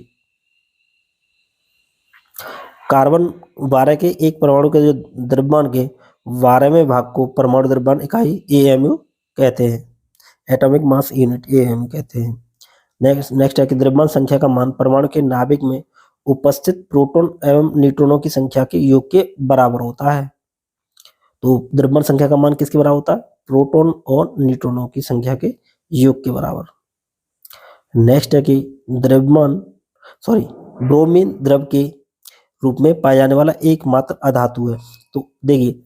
कार्बन 12 के एक परमाणु के जो द्रव्यमान के 12वें भाग को परमाणु द्रव्यमान इकाई AMU कहते हैं, एटॉमिक मास यूनिट AMU कहते हैं। नेक्स्ट है कि द्रव्यमान संख्या का मान परमाणु के नाभिक में उपस्थित प्रोटॉन एवं न्यूट्रॉनों की संख्या के योग के बराबर होता है। तो द्रव्यमान संख्या का मान किसके बराबर होता है? प्रोटॉन और न्यूट्रॉनों की संख्या के योग के बराबर। नेक्स्ट है कि ब्रोमीन द्रव के रूप में पाया जाने वाला एकमात्र अधातु है। तो देखिए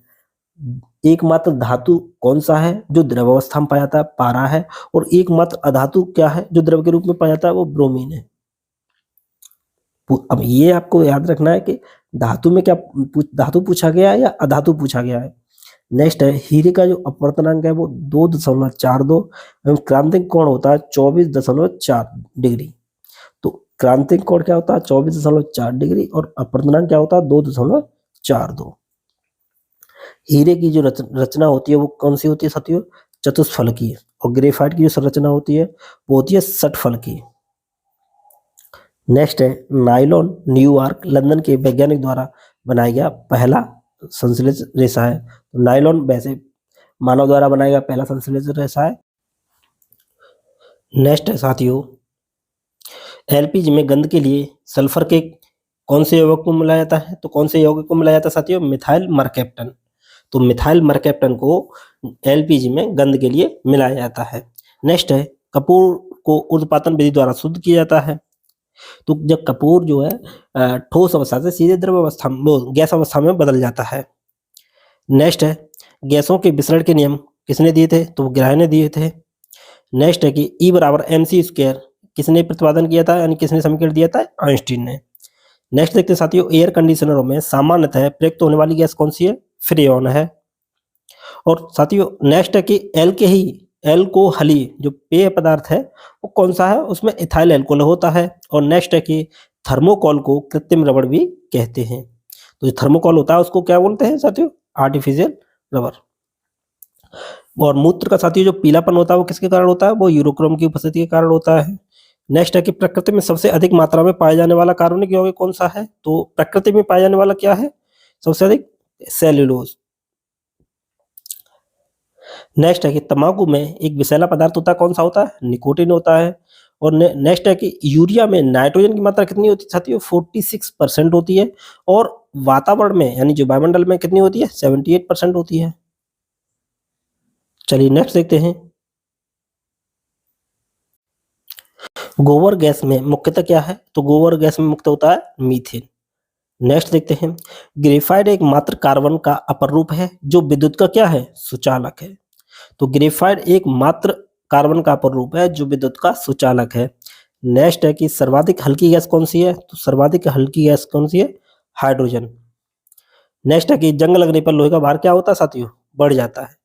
एकमात्र धातु कौन सा है जो द्रव अवस्था में पाया जाता है? पारा है। और एकमात्र अधातु क्या है जो द्रव के रूप में पाया जाता है? वो ब्रोमीन है। अब ये आपको याद रखना है कि धातु में क्या धातु पूछा गया है या अधातु पूछा गया है। नेक्स्ट है हीरे का जो अपवर्तनांक है वो 2.42 एवं क्रांतिक कोण होता है 24.4 डिग्री। तो क्रांतिक कोण क्या होता है? 24.4 डिग्री और अपवर्तनांक क्या होता है? 2.42। हीरे की जो रचना होती है वो कौन सी होती है साथियों? चतुष्फलकीय। और ग्रेफाइट की जो संरचना होती है वो होती है षटफलकीय। नेक्स्ट है नायलॉन न्यूयॉर्क लंदन के वैज्ञानिक द्वारा बनाया गया पहला संश्लेषित रेशा है। तो नायलॉन वैसे मानव द्वारा बनाया गया पहला संश्लेषित रेशा है। नेक्स्ट है साथियों एलपीजी में गंध के लिए सल्फर के कौन से यौगिक को मिलाया जाता है? तो कौन से यौगिक को मिलाया जाता है साथियों? Methyl mercaptan. तो मिथाइल मरकैप्टन को एलपीजी में गंध के लिए मिलाया जाता है। नेक्स्ट है कपूर को ऊर्ध्वपातन विधि द्वारा शुद्ध किया जाता है। तो जब कपूर जो है ठोस अवस्था से सीधे द्रव अवस्था में गैस अवस्था में बदल जाता है। नेक्स्ट है गैसों के विसरण के नियम किसने दिए थे? तो ग्राहम ने दिए थे। नेक्स्ट है कि E बराबर mc² किसने प्रतिपादन किया था यानी किसने समीकरण दिया था? आइंस्टीन ने। नेक्स्ट देखते हैं साथियों एयर कंडीशनरों में सामान्यतः प्रयुक्त होने वाली गैस कौन सी है? फ्रेऑन है। और साथियों नेक्स्ट है कि एल्कोहली जो पेय पदार्थ है वो कौन सा है? उसमें इथाइल एल्कोहल होता है। और नेक्स्ट है कि थर्मोकोल को कृत्रिम रबड़ भी कहते हैं। तो जो थर्मोकोल होता है उसको क्या बोलते हैं साथियों? Artificial rubber. और मूत्र का साथियों जो पीलापन होता है वो किसके कारण होता है? वो यूरोक्रोम की उपस्थिति के कारण होता है। नेक्स्ट है कि प्रकृति में सबसे अधिक मात्रा में पाए जाने वाला कार्बनिक यौगिक कौन सा है? तो प्रकृति में पाया जाने वाला क्या है सबसे अधिक? सेल्यूलोज। नेक्स्ट है कि तंबाकू में एक विषैला पदार्थ होता है, कौन सा होता है? निकोटीन होता है। और नेक्स्ट है कि यूरिया में नाइट्रोजन की मात्रा कितनी होती है साथियों? 46% होती है। और वातावरण में यानी जो वायुमंडल में कितनी होती है? 78% होती है। चलिए नेक्स्ट देखते हैं गोबर गैस में मुख्यतः क्या है? तो गोबर गैस में मुख्य होता है मीथेन। नेक्स्ट देखते हैं ग्रेफाइट एक मात्र कार्बन का अपर रूप है जो विद्युत का क्या है? सुचालक है। तो ग्रेफाइट एक मात्र कार्बन का अपर रूप है जो विद्युत का सुचालक है। नेक्स्ट है कि सर्वाधिक हल्की गैस कौन सी है? तो सर्वाधिक हल्की गैस कौन सी है? हाइड्रोजन। नेक्स्ट है कि जंग लगने पर लोहे का भार क्या होता है साथियों? बढ़ जाता है।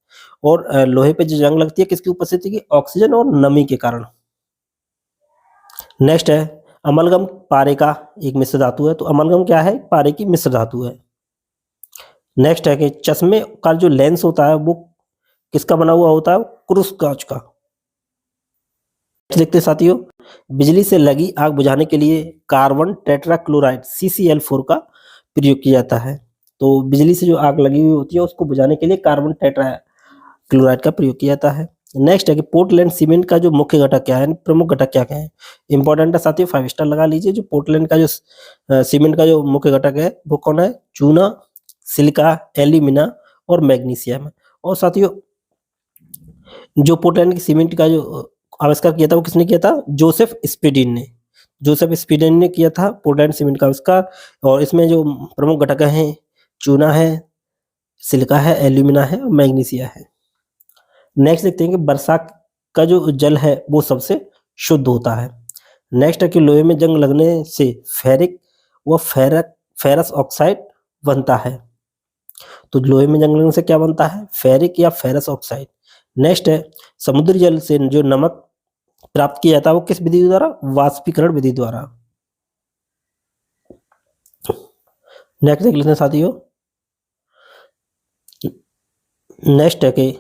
और लोहे पे जो जंग लगती है किसकी उपस्थिति की? ऑक्सीजन और नमी के कारण। नेक्स्ट है अमलगम पारे का एक मिश्र धातु है। तो अमलगम क्या है? पारे की मिश्र धातु है। नेक्स्ट है कि चश्मे का जो लेंस होता है वो किसका बना हुआ होता है? क्रूस कांच का। देखते साथियों बिजली से लगी आग बुझाने के लिए कार्बन टेट्राक्लोराइड CCl4 का प्रयोग किया जाता है। तो बिजली से जो आग लगी हुई होती है उसको बुझाने के लिए कार्बन टेट्राक्लोराइड का प्रयोग किया जाता है। नेक्स्ट है कि पोर्टलैंड सीमेंट का जो मुख्य घटक क्या है, प्रमुख घटक क्या क्या है? इंपॉर्टेंट है साथियों, 5 स्टार लगा लीजिए। जो पोर्टलैंड का जो सीमेंट का जो मुख्य घटक है वो कौन है? चूना, सिलिका, एल्यूमिना और मैग्नीशियम। और साथियों जो पोर्टलैंड की सीमेंट का जो आविष्कार किया था वो किसने किया था? जोसेफ स्पीडिन ने। जोसेफ स्पीडिन ने किया था पोर्टलैंड सीमेंट का आविष्कार। और इसमें जो प्रमुख घटक हैं चूना है, सिलिका है, एल्यूमिना है और मैग्नीशिया है। नेक्स्ट देखते हैं कि वर्षा का जो जल है वो सबसे शुद्ध होता है। नेक्स्ट है कि लोहे में जंग लगने से फेरिक व फेरस ऑक्साइड बनता है। तो लोहे में जंग लगने से क्या बनता है? फेरिक या फेरस ऑक्साइड। नेक्स्ट है समुद्री जल से जो नमक प्राप्त किया जाता है वो किस विधि द्वारा? वाष्पीकरण विधि द्वारा। नेक्स्ट देख लेते हैं साथियों। नेक्स्ट है कि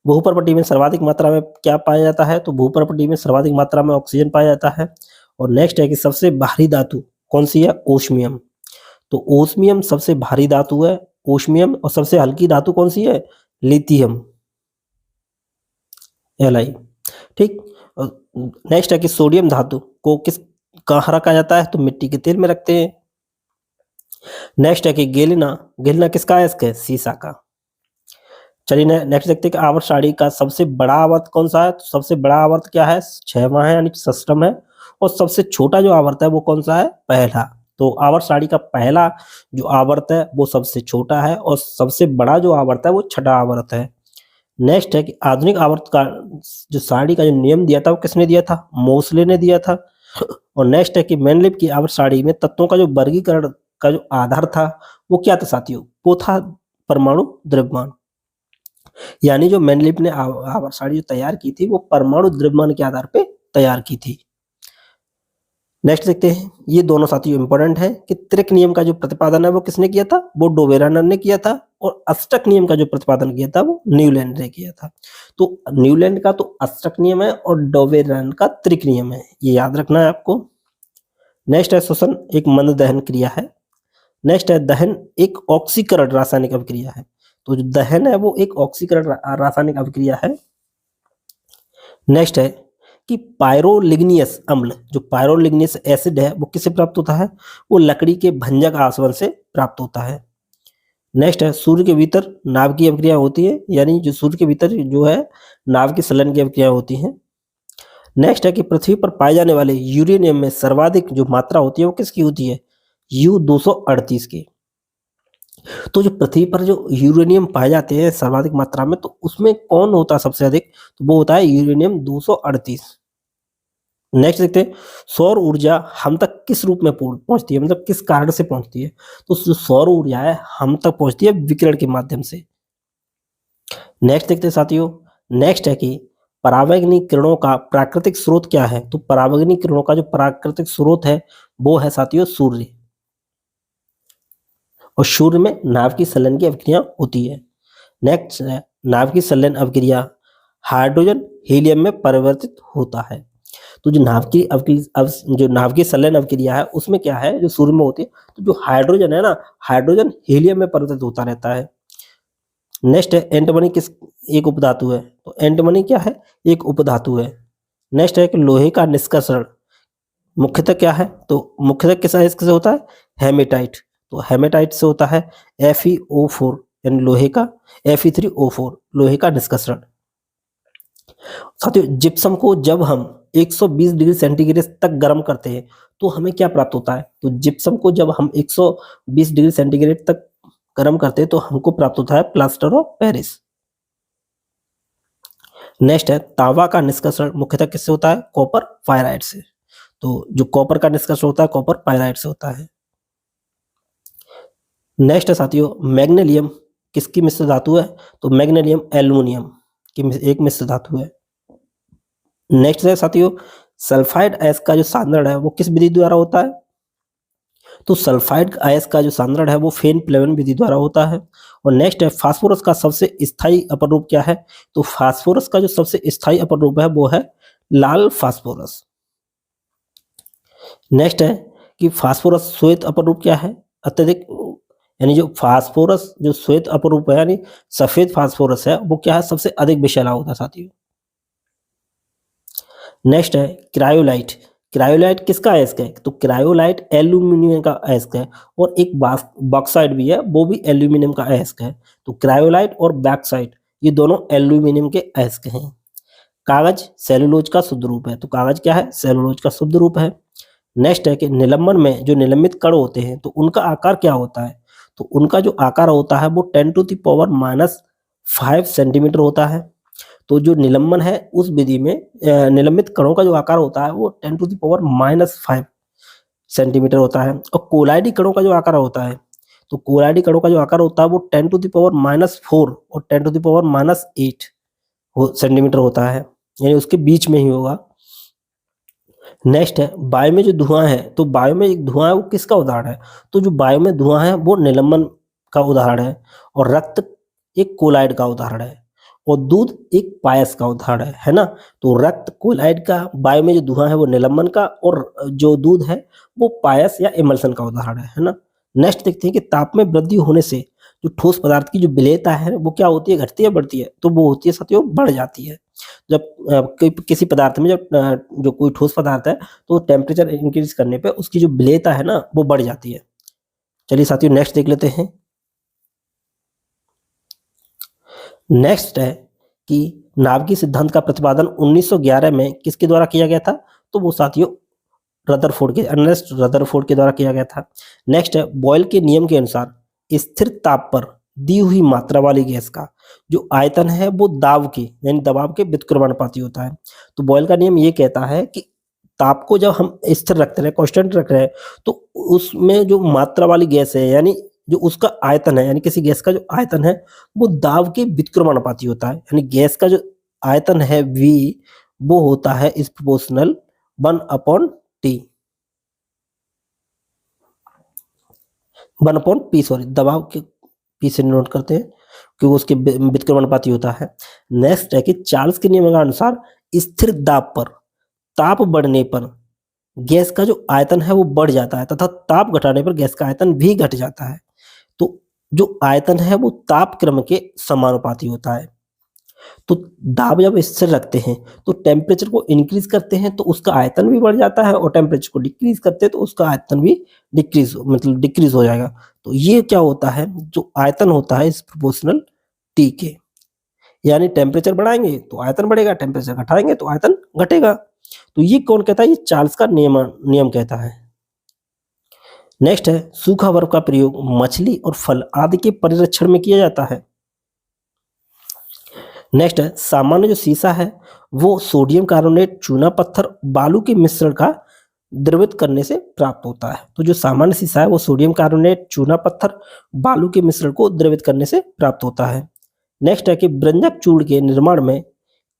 भूपर्पटी में सर्वाधिक मात्रा में क्या पाया जाता है? तो भूपर्पटी में सर्वाधिक मात्रा में ऑक्सीजन पाया जाता है। और नेक्स्ट है कि सबसे भारी धातु कौन सी है? ओस्मियम। तो ओस्मियम सबसे भारी धातु है, ओस्मियम। और सबसे हल्की धातु कौन सी है? Lithium, Li। ठीक। नेक्स्ट है कि सोडियम धातु को किस कहाँ रखा जाता है? तो मिट्टी के तेल में रखते हैं। नेक्स्ट है कि गेलिना, गेलिना किसका अयस्क है? सीसा का। चलिए नेक्स्ट देखते हैं कि आवर्त सारणी का सबसे बड़ा आवर्त कौन सा है? तो सबसे बड़ा आवर्त क्या है? 6वां है यानी षष्ठम है। और सबसे छोटा जो आवर्त है वो कौन सा है? पहला। तो आवर्त सारणी का पहला जो आवर्त है वो सबसे छोटा है और सबसे बड़ा जो आवर्त है वो छठा आवर्त है। नेक्स्ट है कि आधुनिक आवर्त का जो सारणी का जो नियम दिया था वो किसने दिया था? मोसले ने दिया था। और नेक्स्ट है कि मेंडलीव की आवर्त सारणी में तत्वों का जो वर्गीकरण का जो आधार था वो क्या था साथियों? वो था परमाणु द्रव्यमान। यानी जो मेंडलीव ने आवर्त सारणी जो तैयार की थी वो परमाणु द्रव्यमान के आधार पे तैयार की थी। नेक्स्ट देखते हैं, ये दोनों साथियों इंपॉर्टेंट है कि त्रिक नियम का जो प्रतिपादन है वो किसने किया था? वो डोबेरानर ने किया था। और अष्टक नियम का जो प्रतिपादन किया था वो न्यूलैंड ने किया था। तो न्यूलैंड का तो अष्टक नियम है और डोबेरानर का त्रिक नियम है, ये याद रखना है आपको। नेक्स्ट है श्वसन एक मंद दहन क्रिया है। नेक्स्ट है दहन एक ऑक्सीकरण रासायनिक अभिक्रिया है। तो जो दहन है वो एक ऑक्सीकरण रासायनिक अभिक्रिया है। नेक्स्ट है कि पायरोलिग्नियस अम्ल, जो पायरोलिग्नियस एसिड है वो किससे प्राप्त होता है? वो लकड़ी के भंजक आसवन से प्राप्त होता है। नेक्स्ट है सूर्य के भीतर नाभ की अभिक्रिया होती है, यानी जो सूर्य के भीतर जो है नाभ की संलयन की अभिक्रिया होती है। नेक्स्ट है कि पृथ्वी पर पाए जाने वाले यूरेनियम में सर्वाधिक जो मात्रा होती है वो किसकी होती है? U-238 की। तो जो पृथ्वी पर जो यूरेनियम पाए जाते हैं सर्वाधिक मात्रा में, तो उसमें कौन होता है सबसे अधिक? तो वो होता है यूरेनियम 238। नेक्स्ट देखते हैं सौर ऊर्जा हम तक किस रूप में पहुंचती है, मतलब किस कारण से पहुंचती है? तो जो सौर ऊर्जा है हम तक पहुंचती है विकिरण के माध्यम से। नेक्स्ट देखते हैं साथियों। नेक्स्ट है कि परावैंगनिक किरणों का प्राकृतिक स्रोत क्या है? तो परावैंगनिक किरणों का जो प्राकृतिक स्रोत है वो है साथियों सूर्य। और सूर्य में नाभ की संलयन की अभिक्रिया होती है। नेक्स्ट है नाभ की संलयन अभिक्रिया हाइड्रोजन हीलियम में परिवर्तित होता है। तो जो नाभ की संलयन अभिक्रिया है उसमें क्या है? जो सूर्य में होती है तो जो हाइड्रोजन है ना, हाइड्रोजन हीलियम में परिवर्तित होता रहता है। नेक्स्ट है एंटिमनी किस एक उपधातु है? तो एंटिमनी क्या है? एक उपधातु है। नेक्स्ट है कि लोहे का निष्कर्षण मुख्यतः क्या है? तो मुख्यतः किस अयस्क से होता है? हेमेटाइट। तो हेमेटाइट से होता है FeO4 यानी लोहे का, Fe3O4 लोहे का निष्कर्षण। साथियों जिप्सम को जब हम 120 डिग्री सेंटीग्रेड तक गर्म करते हैं तो हमें क्या प्राप्त होता है? तो जिप्सम को जब हम 120 डिग्री सेंटीग्रेड तक गर्म करते हैं तो हमको प्राप्त होता है प्लास्टर ऑफ पेरिस। नेक्स्ट है तांबा का निष्कर्षण मुख्यतः किससे होता है? कॉपर पायराइड से। तो जो कॉपर का निष्कर्षण होता है कॉपर पायराइड से होता है। नेक्स्ट है साथियों मैग्नीशियम किसकी मिश्र धातु है? तो मैग्नीशियम एल्युमिनियम की एक मिश्र धातु है। नेक्स्ट है साथियों सल्फाइड अयस्क का जो सांद्रण है वो किस विधि द्वारा होता है? तो सल्फाइड अयस्क का जो सांद्रण है वो फेन प्लेवन विधि द्वारा होता है। और नेक्स्ट है फास्फोरस का सबसे स्थायी अपर रूप क्या है? तो फास्फोरस का जो सबसे स्थायी अपर रूप है वो है लाल फास्फोरस। नेक्स्ट है कि फास्फोरस श्वेत अपर रूप क्या है? अत्यधिक यानी जो फास्फोरस जो श्वेत अपर रूप है यानी सफेद फास्फोरस है वो क्या है? सबसे अधिक विषैला होता है साथियों। नेक्स्ट है क्रायोलाइट। क्रायोलाइट किसका अयस्क है? तो क्रायोलाइट एल्यूमिनियम का अयस्क है। और एक बॉक्साइट भी है वो भी एल्यूमिनियम का अयस्क है। तो क्रायोलाइट और बॉक्साइट ये दोनों एल्यूमिनियम के अयस्क हैं। कागज सेलुलोज का शुद्ध रूप है। तो कागज क्या है? सेलुलोज का शुद्ध रूप है। नेक्स्ट है कि निलंबन में जो निलंबित कण होते हैं तो उनका आकार क्या होता है? तो उनका जो आकार होता है वो 10⁻⁵ सेंटीमीटर होता है। तो जो निलंबन है उस विधि में निलंबित कणों का जो आकार होता है वो 10⁻⁵ सेंटीमीटर होता है। और कोलाइडी कणों का जो आकार होता है, तो कोलाइडी कणों का जो आकार होता है वो 10⁻⁻⁴ और 10⁻⁻8 सेंटीमीटर होता है, यानी उसके बीच में ही होगा। नेक्स्ट है वायु में जो धुआं है, तो वायु में एक धुआं है वो किसका उदाहरण है? तो जो वायु में धुआं है वो निलंबन का उदाहरण है, और रक्त एक कोलाइड का उदाहरण है, और दूध एक पायस का उदाहरण है ना। तो रक्त कोलाइड का, वायु में जो धुआं है वो निलंबन का, और जो दूध है वो पायस या इमल्सन का उदाहरण है ना। नेक्स्ट देखते हैं कि ताप में वृद्धि होने से जो ठोस पदार्थ की जो विलेयता है वो क्या होती है, घटती है बढ़ती है? तो वो होती है साथियों, बढ़ जाती है। जब किसी पदार्थ में जब जो कोई ठोस पदार्थ है तो टेम्परेचर इंक्रीज करने पे उसकी जो विलेयता है ना वो बढ़ जाती है। चलिए साथियों नेक्स्ट देख लेते हैं। नेक्स्ट है कि नाभिकीय सिद्धांत का प्रतिपादन 1911 में किसके द्वारा किया गया था? तो वो साथियों रदरफोर्ड के, अर्नेस्ट रदरफोर्ड के द्वारा किया गया था। नेक्स्ट है बॉयल के नियम के अनुसार स्थिर ताप पर दी हुई मात्रा वाली गैस का जो आयतन है वो दाब के यानी दबाव के व्युत्क्रमानुपाती होता है। तो बॉयल का नियम ये कहता है कि ताप को जब हम स्थिर रखते रहे, कांस्टेंट रख रहे हैं, तो उसमें जो मात्रा वाली गैस है यानी जो उसका आयतन है, यानी किसी गैस का जो आयतन है वो दाब के व्युत्क्रमानुपाती होता है। यानी गैस का जो आयतन है V वो होता है is proportional 1/T, 1/P, sorry, दबाव के P से नोट करते हैं कि वो उसके व्युत्क्रमानुपाती होता है। नेक्स्ट है कि चार्ल्स के नियम के अनुसार स्थिर दाब पर ताप बढ़ने पर गैस का जो आयतन है वो बढ़ जाता है तथा ताप घटाने पर गैस का आयतन भी घट जाता है। तो जो आयतन है वो ताप क्रम के समानुपाती होता है। तो दाब जब स्थिर रखते हैं तो टेम्परेचर को इंक्रीज करते हैं तो उसका आयतन भी बढ़ जाता है, और टेम्परेचर को डिक्रीज करते हैं तो उसका आयतन भी डिक्रीज हो जाएगा। तो ये क्या होता है, जो आयतन होता है इस प्रोपोर्शनल T के, यानी टेम्परेचर बढ़ाएंगे तो आयतन बढ़ेगा, टेम्परेचर घटाएंगे तो आयतन घटेगा। तो ये कौन कहता है? ये चार्ल्स का नियम कहता है। नेक्स्ट है सूखा बर्फ का प्रयोग मछली और फल आदि के परिरक्षण में किया जाता है। नेक्स्ट है सामान्य जो शीशा है वो सोडियम कार्बोनेट, चूना पत्थर, बालू के मिश्रण का द्रवित करने से प्राप्त होता है। तो जो सामान्य शीशा है वो सोडियम कार्बोनेट, चूना पत्थर, बालू के मिश्रण को द्रवित करने से प्राप्त होता है। नेक्स्ट है कि ब्रंजक चूर्ण के निर्माण में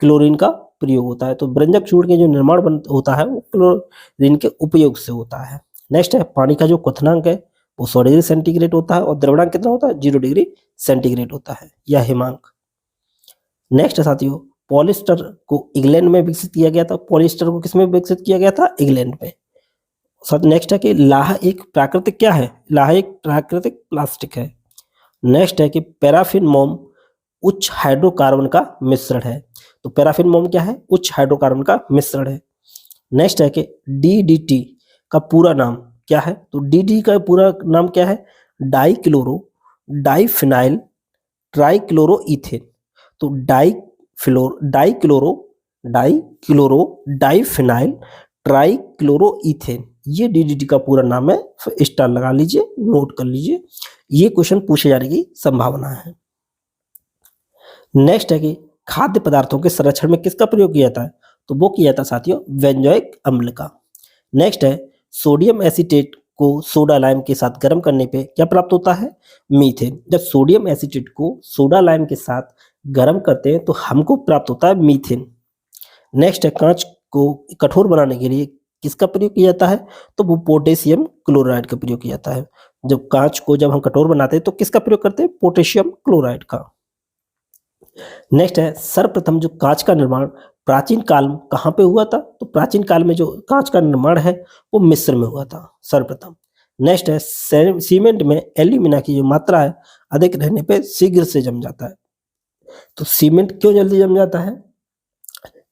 क्लोरीन का प्रयोग होता है। तो ब्रंजक चूर्ण के जो निर्माण होता है वो क्लोरीन के उपयोग से होता है। नेक्स्ट है पानी का जो क्वथनांक है वो 100 डिग्री सेंटीग्रेड होता है, और द्रवणांक कितना होता है? 0 डिग्री सेंटीग्रेड होता है, या हिमांक। नेक्स्ट है साथियों पॉलिस्टर को इंग्लैंड में विकसित किया गया था। पॉलिस्टर को किसमें विकसित किया गया था? इंग्लैंड में। साथ नेक्स्ट है कि लाह एक प्राकृतिक क्या है? लाह एक प्राकृतिक प्लास्टिक है। नेक्स्ट है कि पैराफिन मोम उच्च हाइड्रोकार्बन का मिश्रण है। तो पैराफिन मोम क्या है? उच्च हाइड्रोकार्बन का मिश्रण है। नेक्स्ट है कि DDT का पूरा नाम क्या है? तो DDT का पूरा नाम क्या है? Dichloro diphenyl trichloroethane. तो डाइक्लोरो डाइफिनाइल ट्राइक्लोरोइथेन, ये DDT का पूरा नाम है। स्टार लगा लीजिए, नोट कर लीजिए, ये क्वेश्चन पूछे जाने की संभावना है। नेक्स्ट है कि खाद्य पदार्थों के संरक्षण में किसका प्रयोग किया जाता है? तो वो किया जाता है साथियों बेंजोइक अम्ल का। नेक्स्ट है सोडियम एसीटेट को सोडा लाइम के साथ गर्म करने पे क्या प्राप्त होता है? मीथेन। जब सोडियम एसीटेट को सोडा लाइम के साथ गर्म करते हैं तो हमको प्राप्त होता है मीथेन। नेक्स्ट है कांच को कठोर बनाने के लिए किसका प्रयोग किया जाता है? तो वो पोटेशियम क्लोराइड का प्रयोग किया जाता है। जब कांच को जब हम कठोर बनाते हैं तो किसका प्रयोग करते हैं? पोटेशियम क्लोराइड का। नेक्स्ट है सर्वप्रथम जो कांच का निर्माण प्राचीन काल में कहाँ पे हुआ था? तो प्राचीन काल में जो कांच का निर्माण है वो मिस्र में हुआ था सर्वप्रथम। नेक्स्ट है सीमेंट में एल्यूमिना की जो मात्रा है अधिक रहने पे शीघ्र से जम जाता है। तो सीमेंट क्यों जल्दी जम जाता है?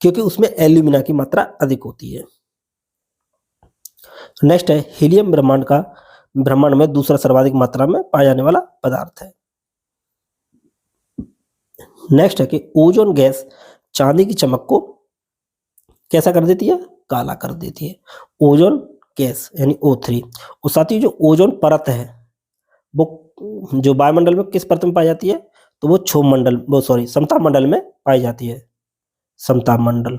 क्योंकि उसमें एल्यूमिना की मात्रा अधिक होती है। नेक्स्ट है हीलियम ब्रह्मांड में दूसरा सर्वाधिक मात्रा में पाया जाने वाला पदार्थ है। नेक्स्ट है कि ओजोन गैस चांदी की चमक को कैसा कर देती है? काला कर देती है। ओजोन गैस यानी O3। और साथ ही जो ओजोन परत है वो जो वायुमंडल में किस परत में पाई जाती है? तो वो समताप मंडल में पाई जाती है। समताप मंडल।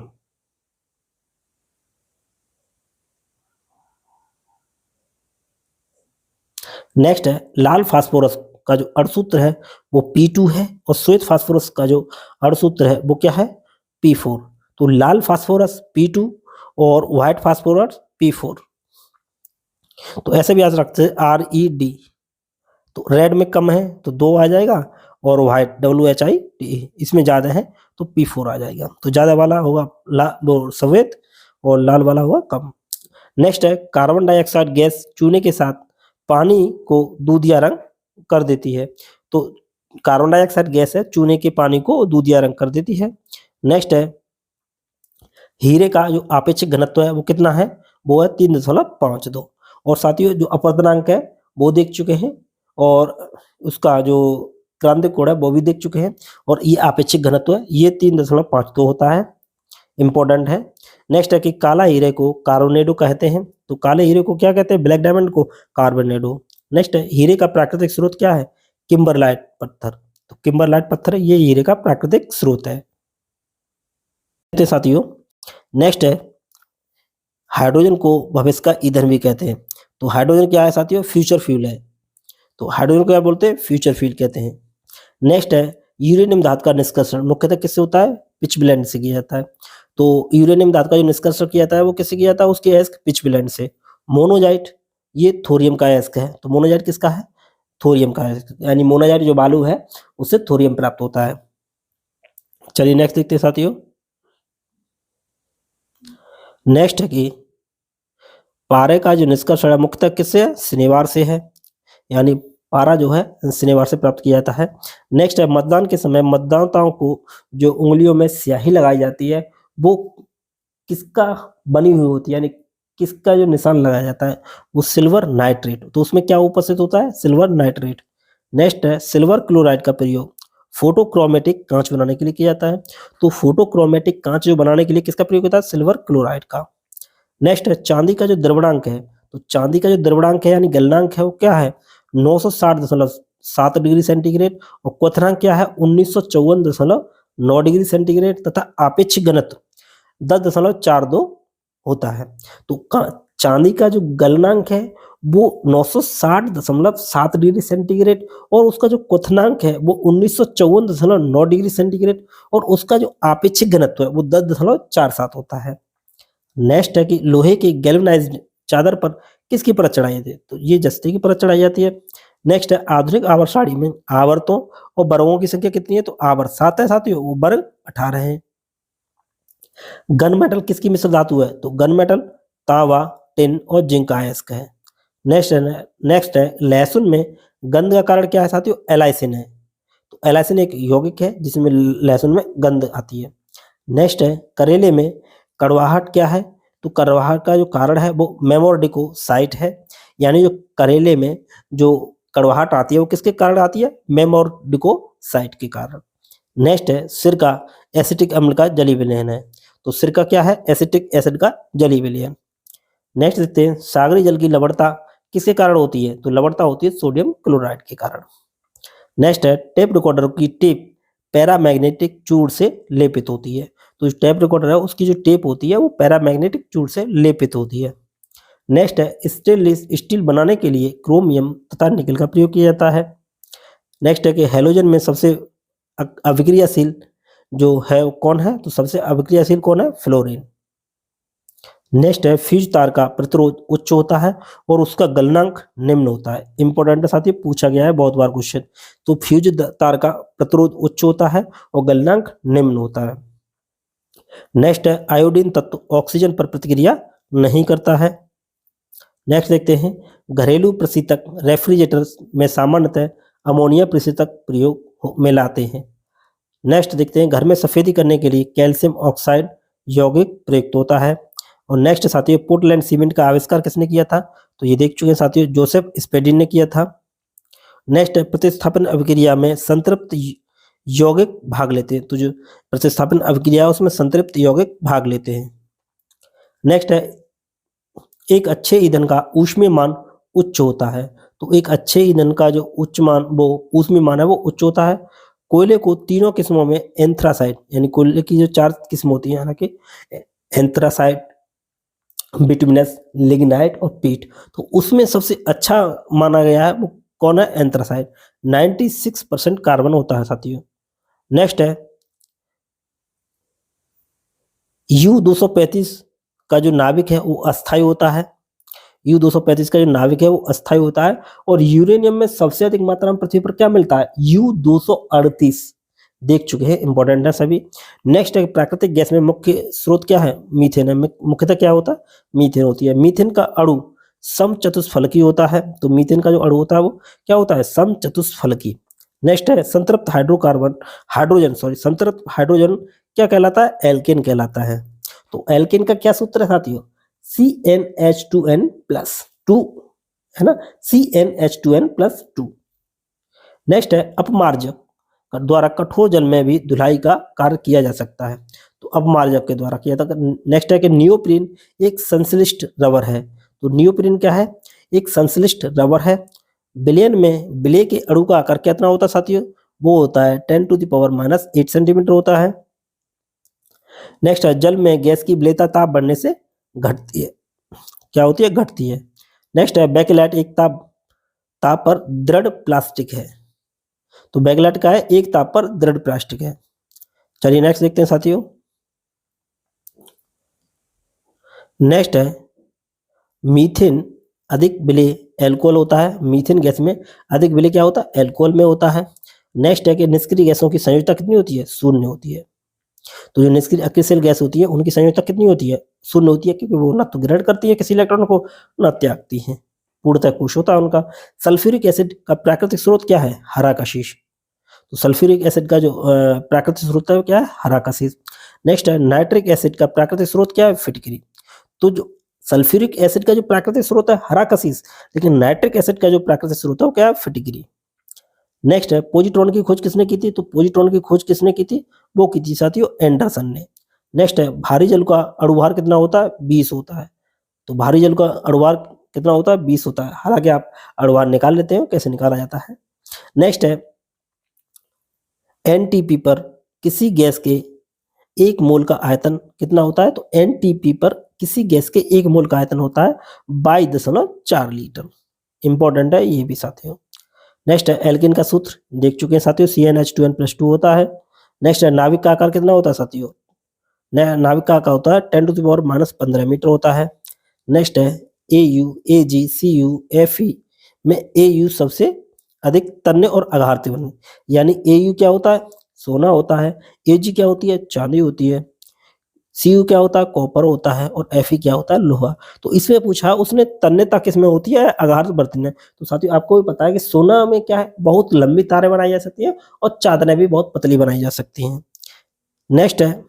नेक्स्ट है लाल फास्फोरस का जो अणुसूत्र है वो P2 है और श्वेत फास्फोरस का जो अणुसूत्र है वो क्या है P4। तो लाल फास्फोरस P2 और व्हाइट फास्फोरस P4। तो ऐसे भी याद रखते हैं ReD। तो रेड में कम है तो 2 आ जाएगा और व्हाइट WHIT इसमें ज़्यादा है तो P4 आ जाएगा। तो ज़्यादा वाला होगा वो सफेद और लाल वाला होगा कम। नेक्स्ट है कार्बन डाइऑक्साइड गैस चूने के साथ पानी को दूधिया रंग कर देती है। तो कार्बन डाइऑक्साइड गैस है चूने के पानी को दूधिया रंग कर देती है। नेक्स्ट है हीरे का जो आपेक्षिक घनत्व है वो कितना है वो है 3.52। और साथियों जो अपवर्तनांक है वो देख चुके हैं और उसका जो क्रांतिक कोण है वो भी देख चुके हैं और ये आपेक्षिक घनत्व है ये 3.52 होता है, इंपॉर्टेंट है। नेक्स्ट है कि काला हीरे को कार्बोनेडो कहते हैं। तो काले हीरे को क्या कहते हैं ब्लैक डायमंड को कार्बोनेडो। नेक्स्ट है हीरे का प्राकृतिक स्रोत क्या है किम्बरलाइट पत्थर। तो किम्बरलाइट पत्थर ये हीरे का प्राकृतिक स्रोत है साथियों। नेक्स्ट है हाइड्रोजन को भविष्य का ईंधन भी कहते हैं। तो हाइड्रोजन क्या है साथियों फ्यूचर फ्यूल है। तो हाइड्रोजन को क्या बोलते हैं फ्यूचर फ्यूल कहते हैं। नेक्स्ट है यूरेनियम धातु का निष्कर्षण मुख्यतः किससे होता है पिचब्लेंड से किया जाता है। तो यूरेनियम धातु का जो निष्कर्षण किया जाता है वो किससे किया जाता है उसके अयस्क पिचब्लेंड से। मोनोजाइट ये थोरियम का अयस्क है। तो मोनोजाइट किसका है थोरियम का अयस्क यानी मोनोजाइट जो बालू है उससे थोरियम प्राप्त होता है। चलिए नेक्स्ट देखते हैं साथियों। नेक्स्ट है कि पारे का जो निष्कर्षण है मुख्यतः किससे है शनिवार से है यानी पारा जो है शनिवार से प्राप्त किया जाता है। नेक्स्ट है मतदान के समय मतदाताओं को जो उंगलियों में स्याही लगाई जाती है वो किसका बनी हुई होती है यानी किसका जो निशान लगाया जाता है वो सिल्वर नाइट्रेट। तो उसमें क्या उपस्थित होता है सिल्वर नाइट्रेट। नेक्स्ट है सिल्वर क्लोराइड का प्रयोग फोटोक्रोमेटिक कांच बनाने के लिए किया जाता है। तो फोटोक्रोमेटिक कांच जो बनाने के लिए किसका प्रयोग होता है सिल्वर क्लोराइड का। नेक्स्ट है चांदी का जो द्रव्यणांक है। तो चांदी का जो द्रव्यणांक है यानी गलनांक है वो क्या है 960.7 डिग्री सेंटीग्रेड और क्वथनांक क्या है 1954.9 डिग्री सेंटीग्रेड तथा आपेक्षिक घनत्व 10.42 होता है। तो चांदी का जो गलनांक है वो 960.7 डिग्री सेंटीग्रेड और उसका जो क्वथनांक है वो 1954.9 डिग्री सेंटीग्रेड और उसका जो आपेक्षिक घनत्व है वो 10.47 होता है। नेक्स्ट है कि लोहे की गैल्वेनाइज्ड चादर पर किसकी परत चढ़ाई जाती है। तो ये जस्ते की परत चढ़ाई जाती है। नेक्स्ट है आधुनिक आवर्त सारणी में आवर्तों और वर्गों की संख्या कितनी है। तो आवर्त 7 है साथियों वो वर्ग 18 है। गन मेटल किसकी मिश्र धातु है। तो गन मेटल तांबा टिन और जिंक का अयस्क है। नेक्स्ट है लहसुन में गंध का कारण क्या है साथियों एलाइसिन है। तो एलाइसिन एक यौगिक है जिसमें लहसुन में गंध आती है। नेक्स्ट है करेले में कड़वाहट क्या है। तो कड़वाहट का जो कारण है वो मेमोर्डिकोसाइट है यानी जो करेले में जो कड़वाहट आती है वो किसके कारण आती है मेमोर्डिकोसाइट के कारण। नेक्स्ट है सिरका एसिटिक अम्ल का जलीय विलयन है। तो सिरका क्या है एसिटिक एसिड का जलीय विलयन। नेक्स्ट देखते हैं सागरी जल की लवणता किसके कारण होती है। तो लवणता होती है सोडियम क्लोराइड के कारण। नेक्स्ट है टेप रिकॉर्डर की टेप पैरामैग्नेटिक चूड़ से लेपित होती है। तो जो टेप रिकॉर्डर है उसकी जो टेप होती है वो पैरामैग्नेटिक चूड़ से लेपित होती है। नेक्स्ट है स्टेनलेस स्टील बनाने के लिए क्रोमियम तथा निकल का प्रयोग किया जाता है। नेक्स्ट है कि हैलोजन में सबसे अभिक्रियाशील जो है वो कौन है। तो सबसे अभिक्रियाशील कौन है फ्लोरीन। नेक्स्ट है फ्यूज तार का प्रतिरोध उच्च होता है और उसका गलनांक निम्न होता है। इंपॉर्टेंट है साथियों पूछा गया है बहुत बार क्वेश्चन। तो फ्यूज तार का प्रतिरोध उच्च होता है और गलनांक निम्न होता है। नेक्स्ट है आयोडीन तत्व ऑक्सीजन पर प्रतिक्रिया नहीं करता है। नेक्स्ट देखते हैं घरेलू प्रशीतक रेफ्रिजरेटर में सामान्यतः अमोनिया प्रशीतक प्रयोग में लाते हैं। नेक्स्ट देखते हैं घर में सफेदी करने के लिए कैल्शियम ऑक्साइड यौगिक प्रयुक्त होता है। और नेक्स्ट साथियों पोर्टलैंड सीमेंट का आविष्कार किसने किया था। तो ये देख चुके हैं साथियों जोसेफ स्पेडिन ने किया था। नेक्स्ट प्रतिस्थापन अभिक्रिया में संतृप्त यौगिक भाग लेते हैं। तो जो प्रतिस्थापन अभिक्रिया है उसमें संतृप्त यौगिक भाग लेते हैं। नेक्स्ट है एक अच्छे ईंधन का ऊष्मीय मान उच्च होता है। तो एक अच्छे ईंधन का जो उच्च मान वो ऊष्मीय मान है वो उच्च होता है। कोयले को तीनों किस्मों में एंथ्रासाइट यानी कोयले की जो 4 किस्म होती है हालांकि एंथ्रासाइट बिटुमिनस, लिग्नाइट और पीट। तो उसमें सबसे अच्छा माना गया है वो कौन है? एंथ्रासाइट। 96% कार्बन होता है साथियों। नेक्स्ट है U-235 का जो नाभिक है वो अस्थायी होता है। U-235 का जो नाभिक है वो अस्थायी होता है। और यूरेनियम में सबसे अधिक मात्रा में पृथ्वी पर क्या मिलता है? U-238 देख चुके हैं, इंपॉर्टेंट है सभी। नेक्स्ट है प्राकृतिक गैस में मुख्य स्रोत क्या है? मीथेन है। मुख्यतः क्या होता है? मीथेन होती है। मीथेन का अणु समचतुष्फलकी होता है। तो मीथेन का जो अणु होता है वो क्या होता है? समचतुष्फलकी। नेक्स्ट है संतृप्त हाइड्रोकार्बन हाइड्रोजन सॉरी संतृप्त हाइड्रोजन क्या कहलाता है? एल्केन कहलाता है। तो एल्केन का क्या सूत्र है साथियों? CnH2n प्लस 2 है ना, CnH2n प्लस 2। नेक्स्ट है अपमार्जक द्वारा कठोर जल में भी धुलाई का कार्य किया जा सकता है। तो अपमार्जक के द्वारा किया जाता है। नेक्स्ट है कि नियोप्रीन एक संश्लिष्ट रबर है। तो नियोप्रीन क्या है? एक संश्लिष्ट रबर है। विलयन में विलय के अणु का आकार कितना होता है साथियों? वो होता है 10⁻⁸ सेंटीमीटर होता है। नेक्स्ट है जल में गैस की विलेयता ताप बढ़ने से घटती है। क्या होती है? घटती है। नेक्स्ट है बेकेलाइट एक ताप पर दृढ़ प्लास्टिक है। तो बेकेलाइट का है? एक ताप पर दृढ़ प्लास्टिक है। चलिए नेक्स्ट देखते हैं साथियों। नेक्स्ट है मीथेन अधिक विलय एल्कोहल होता है। मीथेन गैस में अधिक विलय क्या होता है? एल्कोहल में होता है। नेक्स्ट है कि निष्क्रिय गैसों की संयोजकता कितनी होती है? शून्य होती है। तो जो निष्क्रिय अक्रियशील गैस होती है उनकी संयोजकता कितनी होती है? शून्य होती है, क्योंकि वो ना तो ग्रहण करती है किसी इलेक्ट्रॉन को ना त्यागती है, पूर्णतः कुश होता है उनका। सल्फ्यूरिक एसिड का प्राकृतिक स्रोत क्या है? हरा कशिश। तो सल्फ्यूरिक एसिड का जो प्राकृतिक स्रोत है वो क्या है? हरा कशिश। नेक्स्ट है नाइट्रिक एसिड का प्राकृतिक स्रोत क्या है? फिटकरी। तो जो सल्फ्यूरिक एसिड का जो प्राकृतिक स्रोत है हरा कशिश, लेकिन नाइट्रिक एसिड का जो प्राकृतिक स्रोत है वो क्या है? फिटकरी। नेक्स्ट है पॉजिट्रॉन की खोज किसने की थी? तो पॉजिट्रॉन की खोज किसने की थी? वो की थी साथियों एंडरसन ने। नेक्स्ट है भारी जल का अणुभार कितना होता है? 20 होता है। तो भारी जल का अणुभार कितना होता है? 20 होता है। हालांकि आप अणुभार निकाल लेते हो, कैसे निकाला जाता है। नेक्स्ट है एनटीपी पर किसी गैस के 1 मोल का आयतन कितना होता है? तो एनटीपी पर किसी गैस के 1 मोल का आयतन होता है 22.4 लीटर। इंपॉर्टेंट है ये भी साथियों। नेक्स्ट है एल्केन का सूत्र देख चुके हैं साथियों, CnH2n प्लस 2 होता है। नेक्स्ट है नाभिक का आकार कितना होता है साथियों? नाभिक का आकार होता है 10⁻⁻15 मीटर होता है। नेक्स्ट है AU, AG, CU, Fe में AU सबसे अधिक तन्य और आघार तीव्र, यानी AU क्या होता है? सोना होता है। AG क्या होती है? चांदी होती है। CU क्या होता है? कॉपर होता है। और Fe क्या होता है? लोहा। तो इसमें पूछा उसने तन्यता किसमें होती है? आघार बर्तन में। तो साथियों आपको भी पता है कि सोना में क्या है? बहुत लंबी तारें बनाई जा सकती है और चादरें भी बहुत पतली बनाई जा सकती हैं। नेक्स्ट है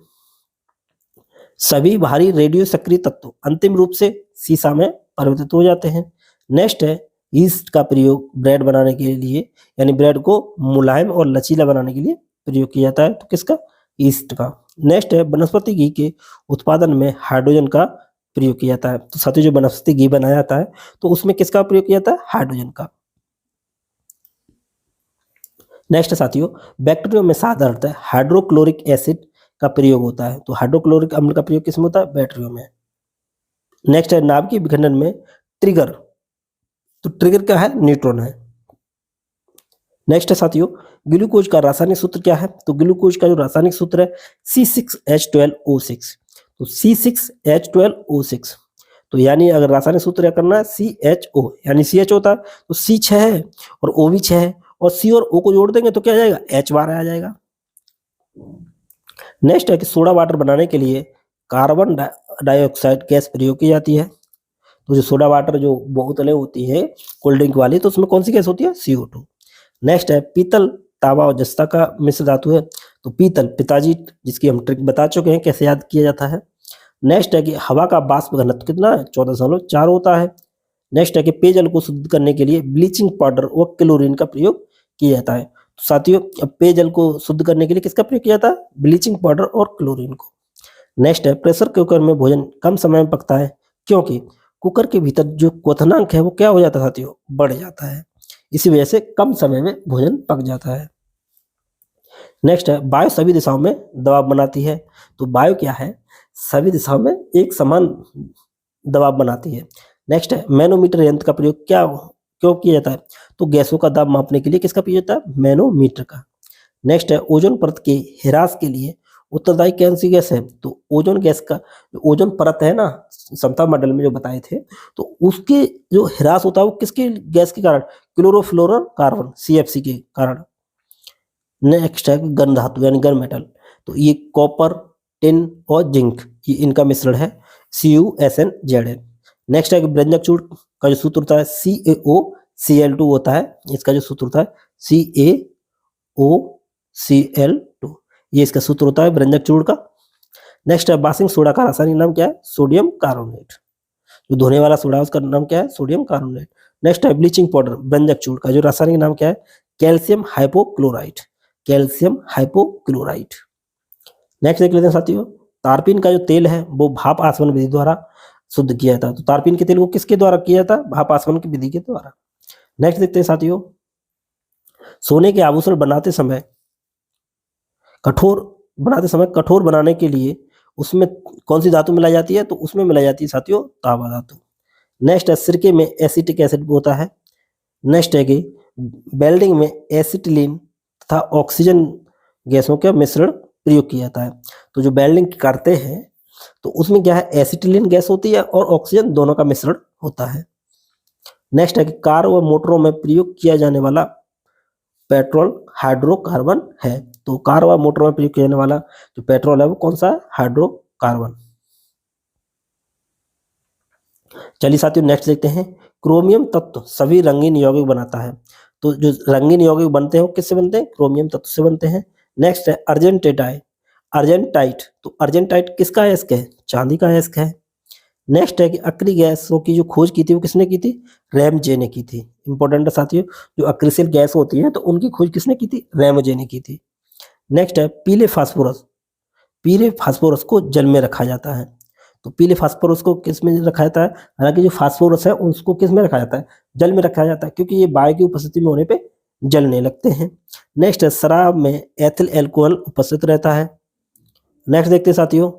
सभी भारी रेडियो सक्रिय तत्व अंतिम रूप से सीसा में परिवर्तित हो जाते हैं। नेक्स्ट है यीस्ट का प्रयोग ब्रेड बनाने के लिए, यानी ब्रेड को मुलायम और लचीला बनाने के लिए प्रयोग किया जाता है। तो किसका? यीस्ट का। नेक्स्ट है वनस्पति घी के उत्पादन में हाइड्रोजन का प्रयोग किया जाता है। तो साथियों जो वनस्पति घी बनाया जाता है तो उसमें किसका प्रयोग किया जाता है? हाइड्रोजन का। नेक्स्ट साथियों बैक्टीरिया में साधारणतः हाइड्रोक्लोरिक एसिड का प्रयोग होता है। तो हाइड्रोक्लोरिक अम्ल का प्रयोग किसमें होता है? बैक्टीरिया में। नेक्स्ट है नाभिकीय विखंडन में ट्रिगर। तो ट्रिगर क्या है? न्यूट्रॉन है। नेक्स्ट है साथियों ग्लूकोज का रासायनिक सूत्र क्या है? तो ग्लूकोज का जो रासायनिक सूत्र है C6H12O6। तो C6H12O6। तो यानी अगर रासायनिक सूत्र करना है CHO, यानी CH होता है तो C 6 है और O भी 6 है और C और O को जोड़ देंगे तो क्या आ जाएगा? H बार आ जाएगा। नेक्स्ट है कि सोडा वाटर बनाने के लिए कार्बन डाइऑक्साइड गैस प्रयोग की जाती है। तो जो सोडा वाटर जो बोतलें होती है कोल्ड ड्रिंक वाली, तो उसमें कौन सी गैस होती है? CO2। नेक्स्ट है पीतल, तांबा और जस्ता का मिश्र धातु है। तो पीतल पिताजी जिसकी हम ट्रिक बता चुके हैं कैसे याद किया जाता है। नेक्स्ट है कि हवा का वाष्प घनत्व कितना है? 14.4 होता है। नेक्स्ट है कि पेयजल को शुद्ध करने के लिए ब्लीचिंग पाउडर व क्लोरीन का प्रयोग किया जाता है। तो साथियों पेयजल को शुद्ध करने के लिए किसका प्रयोग किया जाता है? ब्लीचिंग पाउडर और क्लोरीन को। नेक्स्ट है प्रेशर कुकर में भोजन कम समय में पकता है, क्योंकि कुकर के भीतर जो क्वथनांक है वो क्या हो जाता है साथियों? बढ़ जाता है। इसी वजह से कम समय में भोजन पक जाता है। नेक्स्ट है वायु सभी दिशाओं में दबाव बनाती है। तो वायु क्या है? सभी दिशाओं में एक समान दबाव बनाती है। नेक्स्ट है मैनोमीटर यंत्र का प्रयोग क्यों किया जाता है? तो गैसों का दाब मापने के लिए किसका प्रयोग होता है? मैनोमीटर का। नेक्स्ट है ओजोन परत के ह्रास के लिए उत्तरदायी कौन सी गैस है? तो ओजोन गैस का जो ओजोन परत है ना, समता मंडल में जो बताए थे, तो उसके जो ह्रास होता है वो किसकी गैस के कारण? क्लोरोफ्लोरोकार्बन CFC के कारण। नेक्स्ट है गन धातु यानी गन मेटल, तो ये कॉपर, टिन और जिंक, ये इनका मिश्रण है CuSnZn। नेक्स्ट है व्यंजक चूर्ण का जो सूत्र होता है CaOCl2 होता है, इसका जो सूत्र होता है CaOCl2, ये इसका सूत्र होता है व्यंजक चूर्ण का। नेक्स्ट है बासिंग सोडा का रासायनिक नाम क्या है? Sodium carbonate. जो धोने वाला सोडा है उसका नाम क्या है? Sodium carbonate. नेक्स्ट है ब्लीचिंग पाउडर व्यंजक चूर्ण का जो रासायनिक नाम क्या है? Calcium hypochlorite. Calcium hypochlorite. Next देख लेते हैं साथियों, तारपीन का जो तेल है वो भाप आसवन विधि द्वारा शुद्ध किया जाता है। तो तारपीन के तेल को किसके द्वारा किया जाता है? भाप आसवन की विधि के द्वारा। नेक्स्ट देखते हैं साथियों, सोने के आभूषण बनाते समय कठोर बनाने के लिए उसमें कौन सी धातु मिलाई जाती है? तो उसमें मिलाई जाती है साथियों तांबा धातु। नेक्स्ट है सिरके में एसिटिक एसिड होता है। नेक्स्ट है कि वेल्डिंग में एसिटिलीन तथा ऑक्सीजन गैसों का मिश्रण प्रयोग किया जाता है। तो जो वेल्डिंग करते हैं तो उसमें क्या है? एसिटिलीन गैस होती है और ऑक्सीजन दोनों का मिश्रण होता है। नेक्स्ट है कि कार व मोटरों में प्रयोग किया जाने वाला पेट्रोल हाइड्रोकार्बन है। तो कार व मोटर में प्रयोग किया जाने वाला जो पेट्रोल है वो कौन सा है? हाइड्रोकार्बन। चलिए साथियों नेक्स्ट देखते हैं, क्रोमियम तत्व सभी रंगीन यौगिक बनाता है। तो जो रंगीन यौगिक बनते हैं वो किससे बनते हैं? क्रोमियम तत्व से बनते हैं। नेक्स्ट है अर्जेंटाइट। तो अर्जेंटाइट किसका अयस्क है? चांदी का अयस्क है। नेक्स्ट है कि अक्रिय गैसों की जो खोज की थी वो किसने की थी? रैमजे ने की थी। इंपॉर्टेंट है साथियों, जो अक्रियल गैस होती है तो उनकी खोज किसने की थी? रैमजे ने की थी। नेक्स्ट है पीले फास्फोरस को जल में रखा जाता है। तो पीले फास्फोरस को किस में रखा जाता है? हालांकि जो फास्फोरस है उसको किस में रखा जाता है? जल में रखा जाता है, क्योंकि ये वायु की उपस्थिति में होने पे जलने लगते हैं। नेक्स्ट है शराब में एथिल अल्कोहल उपस्थित रहता है। नेक्स्ट देखते हैं साथियों,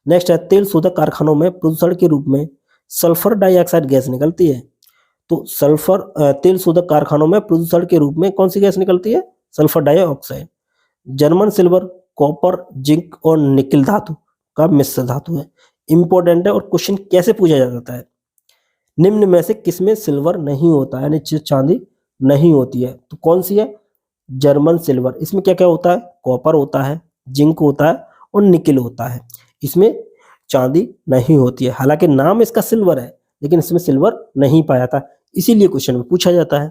नेक्स्ट है तेल शोधक कारखानों में प्रदूषण के रूप में सल्फर डाइऑक्साइड गैस निकलती है। तो तेल शोधक कारखानों में प्रदूषण के रूप में कौन सी गैस निकलती है? Sulphur dioxide. German silver copper zinc और निकिल धातु का मिश्र धातु है। इंपॉर्टेंट है और क्वेश्चन कैसे पूछा जाता है? निम्न में से किसमें सिल्वर नहीं होता है, यानी चांदी नहीं होती है? तो कौन सी है? German silver. इसमें क्या क्या होता है? कॉपर होता है, जिंक होता है और निकिल होता है। इसमें चांदी नहीं होती है। हालांकि नाम इसका सिल्वर है लेकिन इसमें सिल्वर नहीं पाया था, इसीलिए क्वेश्चन में पूछा जाता है।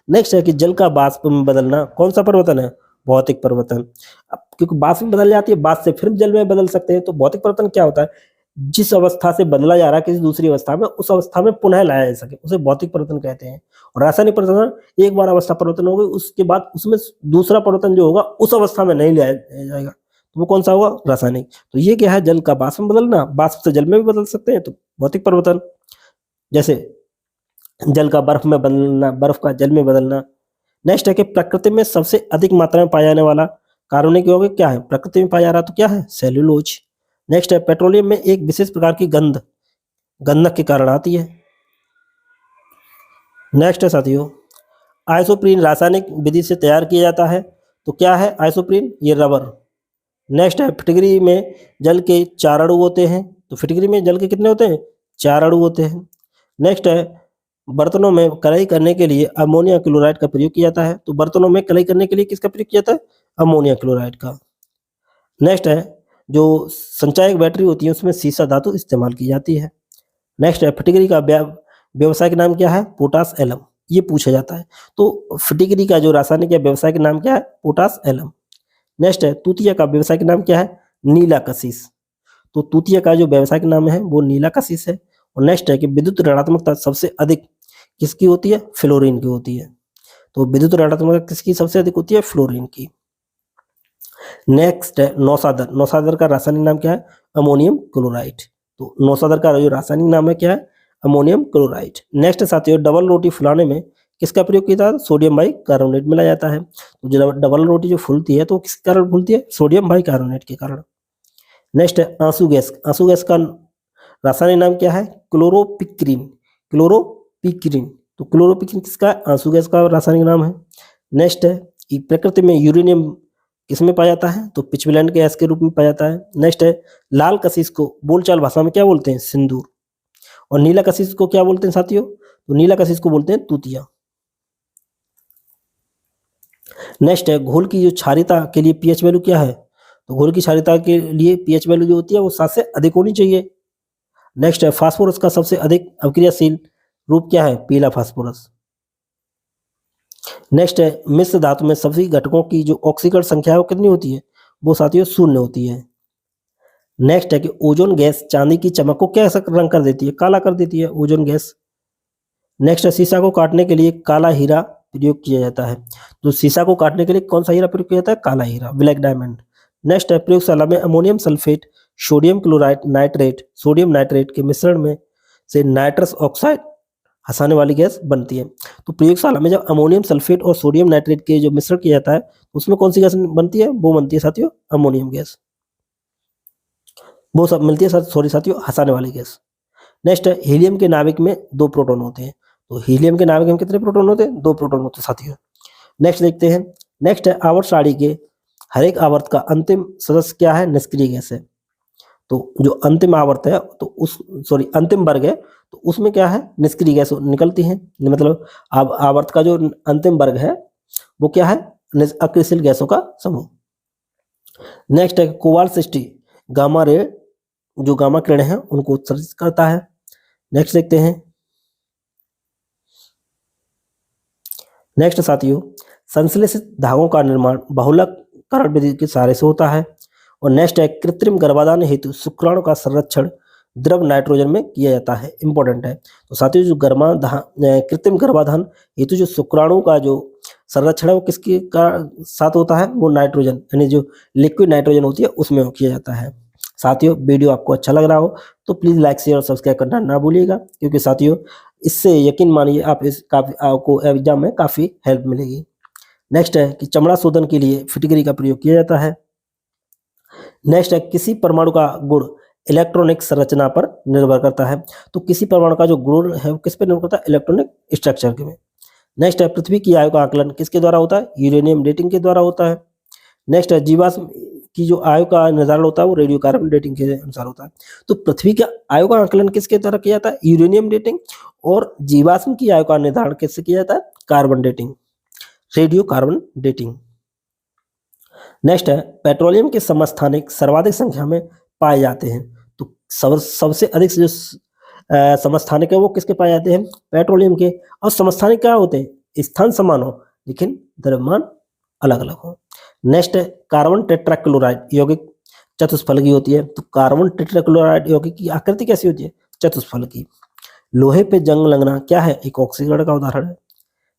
नेक्स्ट है कि जल का वाष्प में बदलना कौन सा परिवर्तन है? भौतिक परिवर्तन। अब क्योंकि वाष्प में बदल जाती है, वाष्प से फिर जल में बदल सकते हैं। तो भौतिक परिवर्तन क्या होता है? जिस अवस्था से बदला जा रहा है किसी दूसरी अवस्था में, उस अवस्था में पुनः लाया जा सके, उसे भौतिक परिवर्तन कहते हैं। और रासायनिक परिवर्तन एक बार अवस्था परिवर्तन हो गई, उसके बाद उसमें दूसरा परिवर्तन जो होगा उस अवस्था में नहीं लाया जाएगा, तो वो कौन सा होगा? रासायनिक। तो ये क्या है? जल का वाष्प में बदलना, वाष्प से जल में भी बदल सकते हैं, तो भौतिक परिवर्तन। जैसे जल का बर्फ में बदलना, बर्फ का जल में बदलना। नेक्स्ट है कि प्रकृति में सबसे अधिक मात्रा में पाया जाने वाला कार्बनिक यौगिक क्या है? प्रकृति में पाया जा रहा तो क्या है? सेल्यूलोज। नेक्स्ट है पेट्रोलियम में एक विशेष प्रकार की गंधक के कारण आती है। नेक्स्ट है साथियों, आइसोप्रीन रासायनिक विधि से तैयार किया जाता है। तो क्या है आइसोप्रीन? ये रबर। नेक्स्ट है फिटकरी में जल के 4 अणु होते हैं। तो फिटकरी में जल के कितने होते हैं? 4 अणु होते हैं। नेक्स्ट है बर्तनों में कढ़ाई करने के लिए अमोनिया क्लोराइड का प्रयोग किया जाता है। तो बर्तनों में कढ़ाई करने के लिए किसका प्रयोग किया जाता है? अमोनिया क्लोराइड का। नेक्स्ट है जो संचायक बैटरी होती है उसमें सीसा धातु इस्तेमाल की जाती है। नेक्स्ट है फिटकरी का व्यवसायिक नाम क्या है? Potash alum. ये पूछा जाता है। तो फिटकरी का जो रासायनिक या व्यवसायिक नाम क्या है? Potash alum. नेक्स्ट है तूतिया का व्यवसायिक नाम क्या है? नीला कशिश। तो तूतिया का जो व्यवसायिक नाम है वो नीला कशिश है। और नेक्स्ट है कि विद्युत ऋणात्मकता सबसे अधिक किसकी होती है? फ्लोरीन की होती है। तो विद्युत ऋणात्मकता किसकी सबसे अधिक होती है? फ्लोरीन की। नेक्स्ट है नौसादर का रासायनिक नाम क्या है? Ammonium chloride. तो नौसादर का जो रासायनिक नाम है क्या है? Ammonium chloride. नेक्स्ट साथियों, डबल रोटी फुलाने में किसका प्रयोग किया जाता है? सोडियम बाइकार्बोनेट मिलाया जाता है। तो जो डबल रोटी जो फूलती है तो किस कारण फूलती है? सोडियम बाइकार्बोनेट के कारण। नेक्स्ट है आंसू गैस। आंसू गैस का रासायनिक नाम क्या है? क्लोरोपिक्रीन। क्लोरोपिक्रीन, तो क्लोरोपिक्रीन किसका? आंसू गैस का रासायनिक नाम है। नेक्स्ट है कि प्रकृति में यूरेनियम किसमें पाया जाता है? तो पिचब्लेंट गैस के रूप में पाया जाता है। नेक्स्ट है लाल कशिश को बोलचाल भाषा में क्या बोलते हैं? सिंदूर। और नीला कशिश को क्या बोलते हैं साथियों? तो नीला कशिश को बोलते हैं तूतिया। नेक्स्ट है घोल की जो क्षारीयता के लिए पीएच वैल्यू क्या है? तो घोल की क्षारीयता के लिए पीएच वैल्यू जो होती है वो 7 से अधिक होनी चाहिए। नेक्स्ट है फास्फोरस का सबसे अधिक अभिक्रियाशील रूप क्या है? पीला फास्फोरस। नेक्स्ट है मिश्र धातु में सभी घटकों की जो ऑक्सीकरण संख्या है वो कितनी होती है? वो साथियों 0 होती है। नेक्स्ट है कि ओजोन गैस चांदी की चमक को क्या रंग कर देती है? काला कर देती है ओजोन गैस। नेक्स्ट है शीशा को काटने के लिए काला हीरा प्रयोग किया जाता है। तो शीशा को काटने के लिए कौन सा हीरा प्रयोग किया जाता है? काला हीरा, ब्लैक डायमंड। नेक्स्ट है प्रयोगशाला में ammonium sulphate, sodium chloride, nitrate, sodium nitrate के मिश्रण में से नाइट्रस ऑक्साइड हंसाने वाली गैस बनती है। तो प्रयोगशाला में जब अमोनियम सल्फेट और सोडियम नाइट्रेट के जो मिश्रण किया जाता है उसमें कौन सी गैस बनती है? वो बनती है साथियों अमोनियम गैस। वो सब मिलती है सॉरी साथियों हंसाने वाली गैस। नेक्स्ट है हीलियम के नाभिक में 2 प्रोटॉन होते हैं। तो हीलियम के नाभिक में कितने प्रोटॉन होते हैं? 2 प्रोटॉन होते हैं साथियों। नेक्स्ट देखते हैं। नेक्स्ट है आवर्त सारणी के हर एक आवर्त का अंतिम सदस्य क्या है? निष्क्रिय गैस है। तो जो अंतिम आवर्त है तो उस अंतिम वर्ग है तो उसमें क्या है? निष्क्रिय गैस निकलती है। मतलब अब आवर्त का जो अंतिम वर्ग है वो क्या है? अक्रियशील गैसों का समूह। नेक्स्ट है कोबाल्ट 60 गामा रे जो गामा किरण है उनको उत्सर्जित करता है। नेक्स्ट देखते हैं। नेक्स्ट साथियों संश्लेषित धागों का निर्माण बहुलककरण विधि के सहारे से होता है। और नेक्स्ट है कृत्रिम गर्भाधान हेतु शुक्राणु का संरक्षण द्रव नाइट्रोजन में किया जाता है। इंपॉर्टेंट है। तो साथियों जो कृत्रिम गर्भाधान हेतु जो शुक्राणु का जो संरक्षण है वो किसके का साथ होता है? वो नाइट्रोजन यानी जो लिक्विड नाइट्रोजन होती है उसमें किया जाता है। साथियों वीडियो आपको अच्छा लग रहा हो तो प्लीज लाइक शेयर और सब्सक्राइब करना ना भूलिएगा, क्योंकि साथियों इससे यकीन मानिए आपको एग्जाम में काफी हेल्प मिलेगी। नेक्स्ट है कि चमड़ा शोधन के लिए फिटकरी का प्रयोग किया जाता है। नेक्स्ट है किसी परमाणु का गुण इलेक्ट्रॉनिक संरचना पर निर्भर करता है। तो किसी परमाणु का जो गुण है वो किस पर निर्भर करता है? इलेक्ट्रॉनिक स्ट्रक्चर के में। नेक्स्ट है पृथ्वी की आयु का आकलन किसके द्वारा होता है? यूरेनियम डेटिंग के द्वारा होता है। नेक्स्ट है जीवाश्म की जो आयु का निर्धारण होता है वो रेडियो कार्बन डेटिंग के अनुसार होता है। तो पृथ्वी के आयु का आकलन किसके द्वारा किया जाता है? Uranium dating. और जीवाश्म की आयु का निर्धारण किससे किया जाता है? Carbon dating, radio carbon dating. Next है पेट्रोलियम के समस्थानिक सर्वाधिक संख्या में पाए जाते हैं। तो सबसे अधिक जो समस्थानिक है वो किसके पाए जाते हैं? पेट्रोलियम के। और समस्थानिक क्या होते हैं? स्थान समान हो लेकिन द्रव्यमान अलग अलग हो। नेक्स्ट है कार्बन टेट्राक्लोराइड यौगिक चतुष्फलकी होती है। तो कार्बन टेट्राक्लोराइड यौगिक की आकृति कैसी होती है? चतुष्फलकी। लोहे पे जंग लगना क्या है? एक ऑक्सीकरण का उदाहरण है।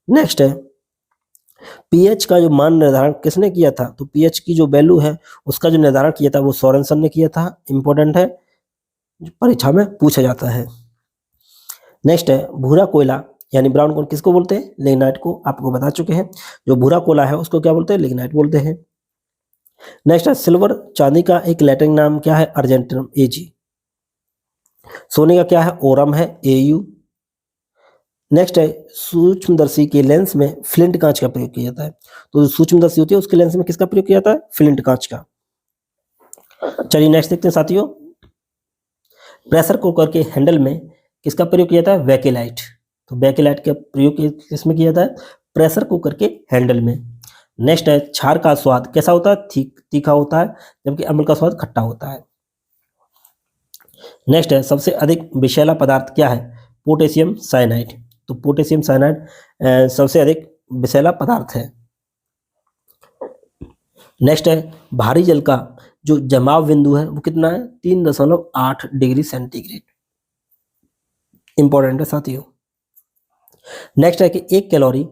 नेक्स्ट है पीएच का जो मान निर्धारण किसने किया था? तो पीएच की जो वैल्यू है उसका जो निर्धारण किया था वो सोरेनसन ने किया था। इंपॉर्टेंट है, परीक्षा में पूछा जाता है। नेक्स्ट है भूरा कोयला यानी ब्राउन कोल किसको बोलते हैं? लिग्नाइट को। आपको बता चुके हैं जो भूरा कोयला है उसको क्या बोलते हैं? लिग्नाइट बोलते हैं। नेक्स्ट है सिल्वर चांदी का एक लैटिन नाम क्या है? अर्जेंटिनम Ag। सोने का क्या है? ओरम है Au। नेक्स्ट है सूक्ष्मदर्शी के लेंस में फ्लिंट कांच का प्रयोग किया जाता है। तो जो सूक्ष्मदर्शी होती है उसके लेंस में किसका प्रयोग किया जाता है? फ्लिंट कांच का। चलिए नेक्स्ट देखते हैं साथियों। प्रेशर कुकर के हैंडल में किसका प्रयोग किया जाता है? बैकेलाइट। तो बैकेलाइट का प्रयोग किसमें किया जाता है? प्रेशर कुकर के हैंडल में। नेक्स्ट है क्षार का स्वाद कैसा होता है? तीखा होता है, जबकि अम्ल का स्वाद खट्टा होता है। नेक्स्ट है सबसे अधिक विषैला पदार्थ क्या है? Potassium cyanide. तो पोटेशियम साइनाइड सबसे अधिक विषैला पदार्थ है। नेक्स्ट है भारी जल का जो जमाव बिंदु है वो कितना है? 3.8 डिग्री सेंटीग्रेड। इंपॉर्टेंट है साथियों। नेक्स्ट है कि 1 कैलोरी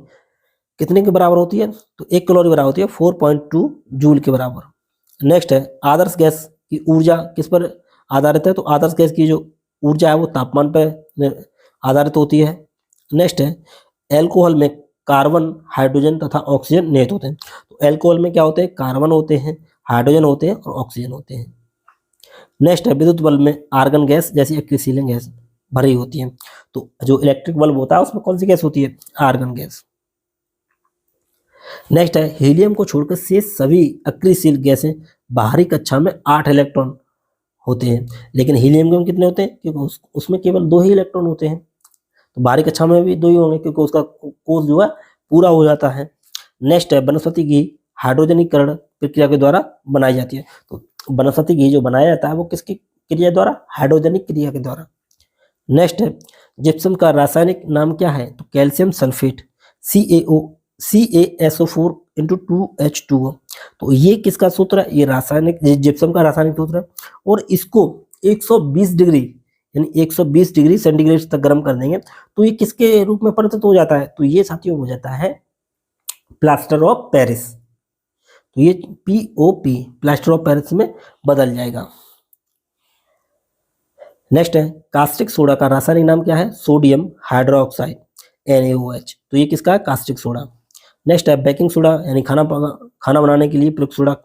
कितने के बराबर होती है? तो 1 कैलोरी बराबर होती है 4.2 जूल के बराबर। नेक्स्ट है आदर्श गैस की ऊर्जा किस पर आधारित है? तो आदर्श गैस की जो ऊर्जा है वो तापमान पर आधारित होती है। नेक्स्ट है एल्कोहल में कार्बन, हाइड्रोजन तथा ऑक्सीजन निहित होते हैं। तो एल्कोहल में क्या होते हैं? कार्बन होते हैं, हाइड्रोजन होते हैं और ऑक्सीजन होते हैं। नेक्स्ट है विद्युत बल्ब में आर्गन गैस जैसी एक्विसिलिन गैस भरी होती है। तो जो इलेक्ट्रिक बल्ब होता है उसमें कौन सी गैस होती है? Argon gas. नेक्स्ट है हीलियम को छोड़कर शेष सभी अक्रियशील गैसें बाहरी कक्षा में 8 इलेक्ट्रॉन होते हैं, लेकिन हीलियम के कितने होते हैं? क्योंकि उसमें केवल 2 ही इलेक्ट्रॉन होते हैं। तो बाहरी कक्षा में भी 2 ही होंगे क्योंकि उसका कोष जो है पूरा हो जाता है। नेक्स्ट है वनस्पति घी हाइड्रोजनीकरण प्रक्रिया के द्वारा बनाई जाती है। तो वनस्पति घी जो बनाया जाता है वो किसकी क्रिया द्वारा? हाइड्रोजनिक क्रिया के द्वारा। नेक्स्ट है जिप्सम का रासायनिक नाम क्या है? तो calcium sulphate CaSO4 into 2H2O। तो ये किसका सूत्र है? ये रासायनिक जिप्सम का रासायनिक सूत्र है। और इसको 120 डिग्री यानी 120 डिग्री सेंटीग्रेड तक गर्म कर देंगे तो ये किसके रूप में परिवर्तित हो जाता है? तो ये साथियों हो जाता है प्लास्टर ऑफ पेरिस। तो ये POP प्लास्टर ऑफ पेरिस में बदल जाएगा। नेक्स्ट है कास्टिक सोडा का रासायनिक नाम क्या है? Sodium hydroxide NaOH। तो ये किसका है? Caustic soda. नेक्स्ट है बेकिंग सोडा यानी खाना बनाने के लिए प्रयुक्त सोडा,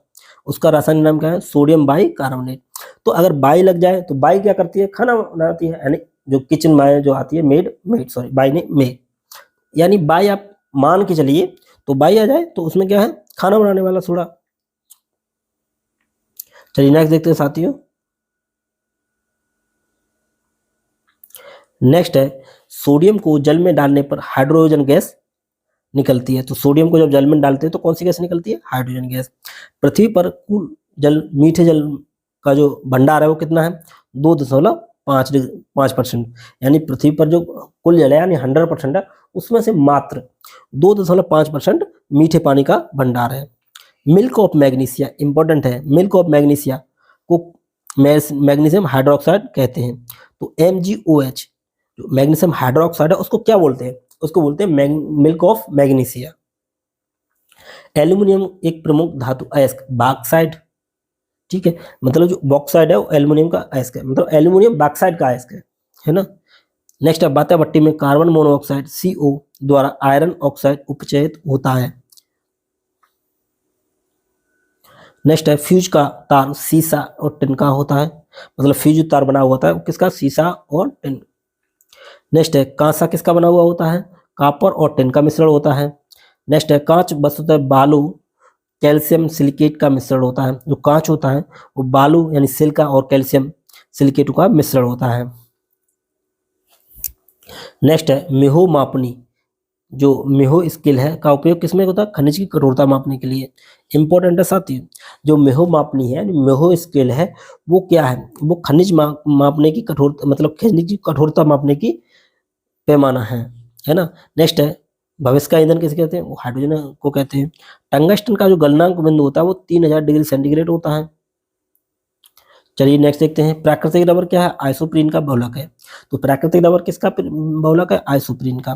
उसका रासायनिक नाम क्या है? Sodium bicarbonate. तो अगर बाई लग जाए तो बाई क्या करती है? खाना बनाती है, यानी जो किचन में जो आती है बाई ने मेड, यानी बाई आप मान के चलिए तो बाई आ जाए तो उसमें क्या है? खाना बनाने वाला सोडा। चलिए नेक्स्ट देखते हैं साथियों। नेक्स्ट है सोडियम को जल में डालने पर हाइड्रोजन गैस निकलती है। तो सोडियम को जब जल में डालते हैं तो कौन सी गैस निकलती है? Hydrogen gas. पृथ्वी पर कुल जल मीठे जल का जो भंडार है वो कितना है? 2.5%, यानी पृथ्वी पर जो कुल जल है यानी 100% है उसमें से मात्र 2.5% मीठे पानी का भंडार है। मिल्क ऑफ मैग्नीशिया इंपॉर्टेंट है, मिल्क ऑफ मैग्नीशिया को मैग्नीशियम हाइड्रोक्साइड कहते हैं। तो MgOH जो मैग्नीशियम हाइड्रोक्साइड है उसको क्या बोलते हैं? उसको बोलते हैं मिल्क ऑफ मैग्नीशिया। एल्यूमिनियम एक प्रमुख धातु अयस्क बॉक्साइड, ठीक है, मतलब जो बॉक्साइड है वो एल्यूमिनियम का अयस्क है, मतलब एल्यूमिनियम बॉक्साइड का अयस्क है ना। नेक्स्ट है बाता भट्टी में कार्बन मोनोऑक्साइड CO द्वारा आयरन ऑक्साइड उपचयित होता है। नेक्स्ट है फ्यूज का तार सीसा और टिन का होता है, मतलब फ्यूज तार बना हुआ होता है वो किसका? सीसा और टिन। नेक्स्ट है कांसा किसका बना हुआ होता है? कॉपर और टिन का मिश्रण होता है। नेक्स्ट है कांच वस्तुतः बालू कैल्शियम सिलिकेट का मिश्रण होता है। जो कांच होता है वो बालू यानी सिलिका और कैल्शियम सिलिकेट का मिश्रण होता है। नेक्स्ट है मेहो मापनी, जो मेहो स्केल है का उपयोग किसमें होता है? खनिज की कठोरता मापने के लिए। इंपॉर्टेंट है साथियों, जो मेहो मापनी है मेहो स्केल है वो क्या है? वो खनिज मापने की कठोरता, मतलब खनिज की कठोरता मापने की पैमाना है ना। नेक्स्ट है भविष्य का ईंधन किसे कहते हैं? वो हाइड्रोजन को कहते हैं। टंगस्टन का जो गलनांक बिंदु होता है वो 3000 डिग्री सेंटीग्रेड होता है। चलिए नेक्स्ट देखते हैं प्राकृतिक रबर क्या है? आइसोप्रीन का बहुलक है। तो प्राकृतिक रबर किसका बहुलक है? आइसोप्रीन का।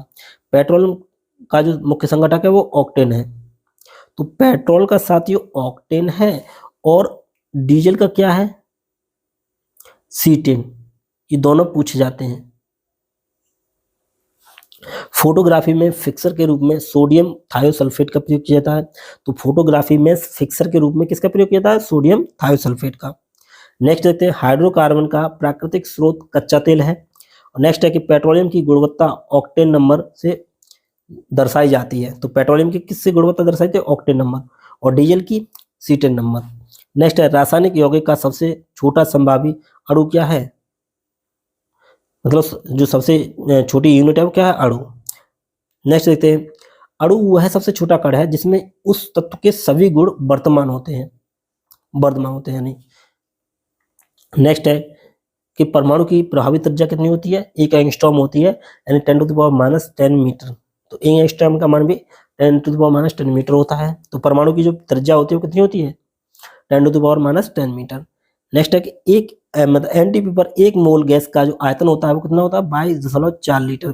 पेट्रोल का जो मुख्य संघटक है वो ऑक्टेन है। तो पेट्रोल का साथियों ऑक्टेन है और डीजल का क्या है? C10। ये दोनों पूछे जाते हैं। फोटोग्राफी में फिक्सर के रूप में सोडियम थायोसल्फेट का प्रयोग किया जाता है। तो फोटोग्राफी में फिक्सर के रूप में किसका प्रयोग किया जाता है? सोडियम थायोसल्फेट का। नेक्स्ट देखते हैं हाइड्रोकार्बन का प्राकृतिक स्रोत कच्चा तेल है। और नेक्स्ट है कि पेट्रोलियम की गुणवत्ता ऑक्टेन नंबर से दर्शाई जाती है। तो पेट्रोलियम की किससे गुणवत्ता दर्शाई जाती है? Octane number. और डीजल की C10 नंबर। नेक्स्ट है रासायनिक यौगिक का सबसे छोटा संभावी अणु क्या है? मतलब जो सबसे छोटी यूनिट है वो क्या है? अणु। नेक्स्ट देखते हैं अणु वह सबसे छोटा कण है जिसमें उस तत्व के सभी गुण वर्तमान होते हैं यानी। नेक्स्ट है कि परमाणु की प्रभावी त्रिज्या कितनी होती है? 1 एंगस्ट्रॉम होती है, यानी 10⁻10 मीटर। तो 1 एंगस्ट्रॉम का मान भी 10⁻10 मीटर होता है। तो परमाणु की जो त्रिज्या होती है वो कितनी होती है? 10⁻10 मीटर। नेक्स्ट है कि एक मतलब NTP पर 1 मोल गैस का जो आयतन होता है वो कितना होता है? 22.4 लीटर।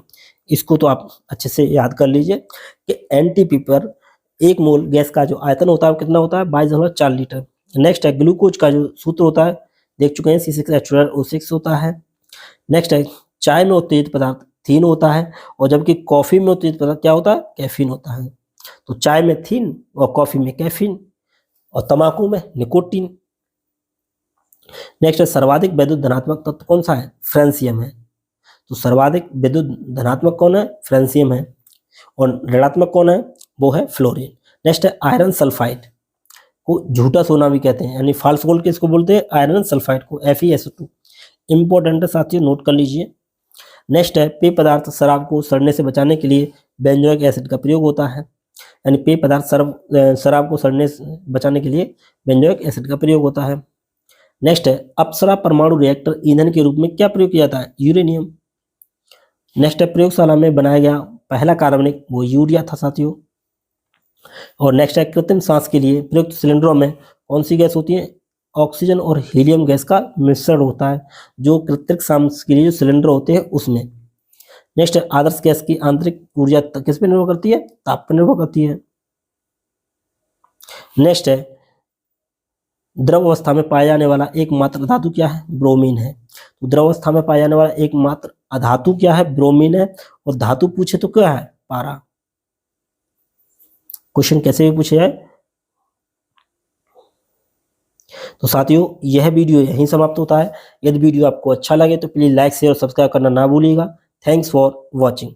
इसको तो आप अच्छे से याद कर लीजिए कि NTP पर 1 मोल गैस का जो आयतन होता है वो कितना होता है? 22.4 लीटर। नेक्स्ट है ग्लूकोज का जो सूत्र होता है देख चुके हैं, C6H12O6 होता है। नेक्स्ट है चाय में उत्तेजित पदार्थ थीन होता है और जबकि कॉफी में उत्तेजित पदार्थ क्या होता है? कैफीन होता है। तो चाय में थीन और कॉफी में कैफीन और तंबाकू में निकोटीन। नेक्स्ट है सर्वाधिक विद्युत धनात्मक तत्व कौन सा है? फ्रेंसियम है। तो सर्वाधिक विद्युत धनात्मक कौन है? फ्रेंसियम है। और ऋणात्मक कौन है? वो है फ्लोरीन। नेक्स्ट है आयरन सल्फाइड को झूठा सोना भी कहते हैं, यानी फाल्स गोल्ड किसको बोलते हैं? आयरन सल्फाइड को, FeSO2। इंपॉर्टेंट है साथियों, नोट कर लीजिए। नेक्स्ट है पेय पदार्थ शराब को सड़ने से बचाने के लिए बेंजोइक एसिड का प्रयोग होता है, यानी पेय पदार्थ शराब को सड़ने से बचाने के लिए बेंजोइक एसिड का प्रयोग होता है। नेक्स्ट है अप्सरा परमाणु रिएक्टर ईंधन के रूप में क्या प्रयोग किया जाता है? यूरेनियम। नेक्स्ट है प्रयोगशाला में बनाया गया पहला कार्बनिक वो यूरिया था साथियों। और नेक्स्ट है कृत्रिम सांस के लिए प्रयुक्त सिलेंडरों में कौन सी गैस होती है? ऑक्सीजन और हीलियम गैस का मिश्रण होता है जो कृत्रिम सांस के लिए जो सिलेंडर होते हैं उसमें। नेक्स्ट है आदर्श गैस की आंतरिक ऊर्जा किस पर निर्भर करती है? ताप पर निर्भर करती है। नेक्स्ट है द्रव अवस्था में पाया जाने वाला एकमात्र धातु क्या है? ब्रोमीन है। तो द्रव अवस्था में पाया जाने वाला एकमात्र अधातु क्या है? ब्रोमीन है। और धातु पूछे तो क्या है? पारा। क्वेश्चन कैसे भी पूछे जाए। तो साथियों यह वीडियो यहीं समाप्त होता है। यदि वीडियो आपको अच्छा लगे तो प्लीज लाइक शेयर और सब्सक्राइब करना ना भूलिएगा। Thanks for watching.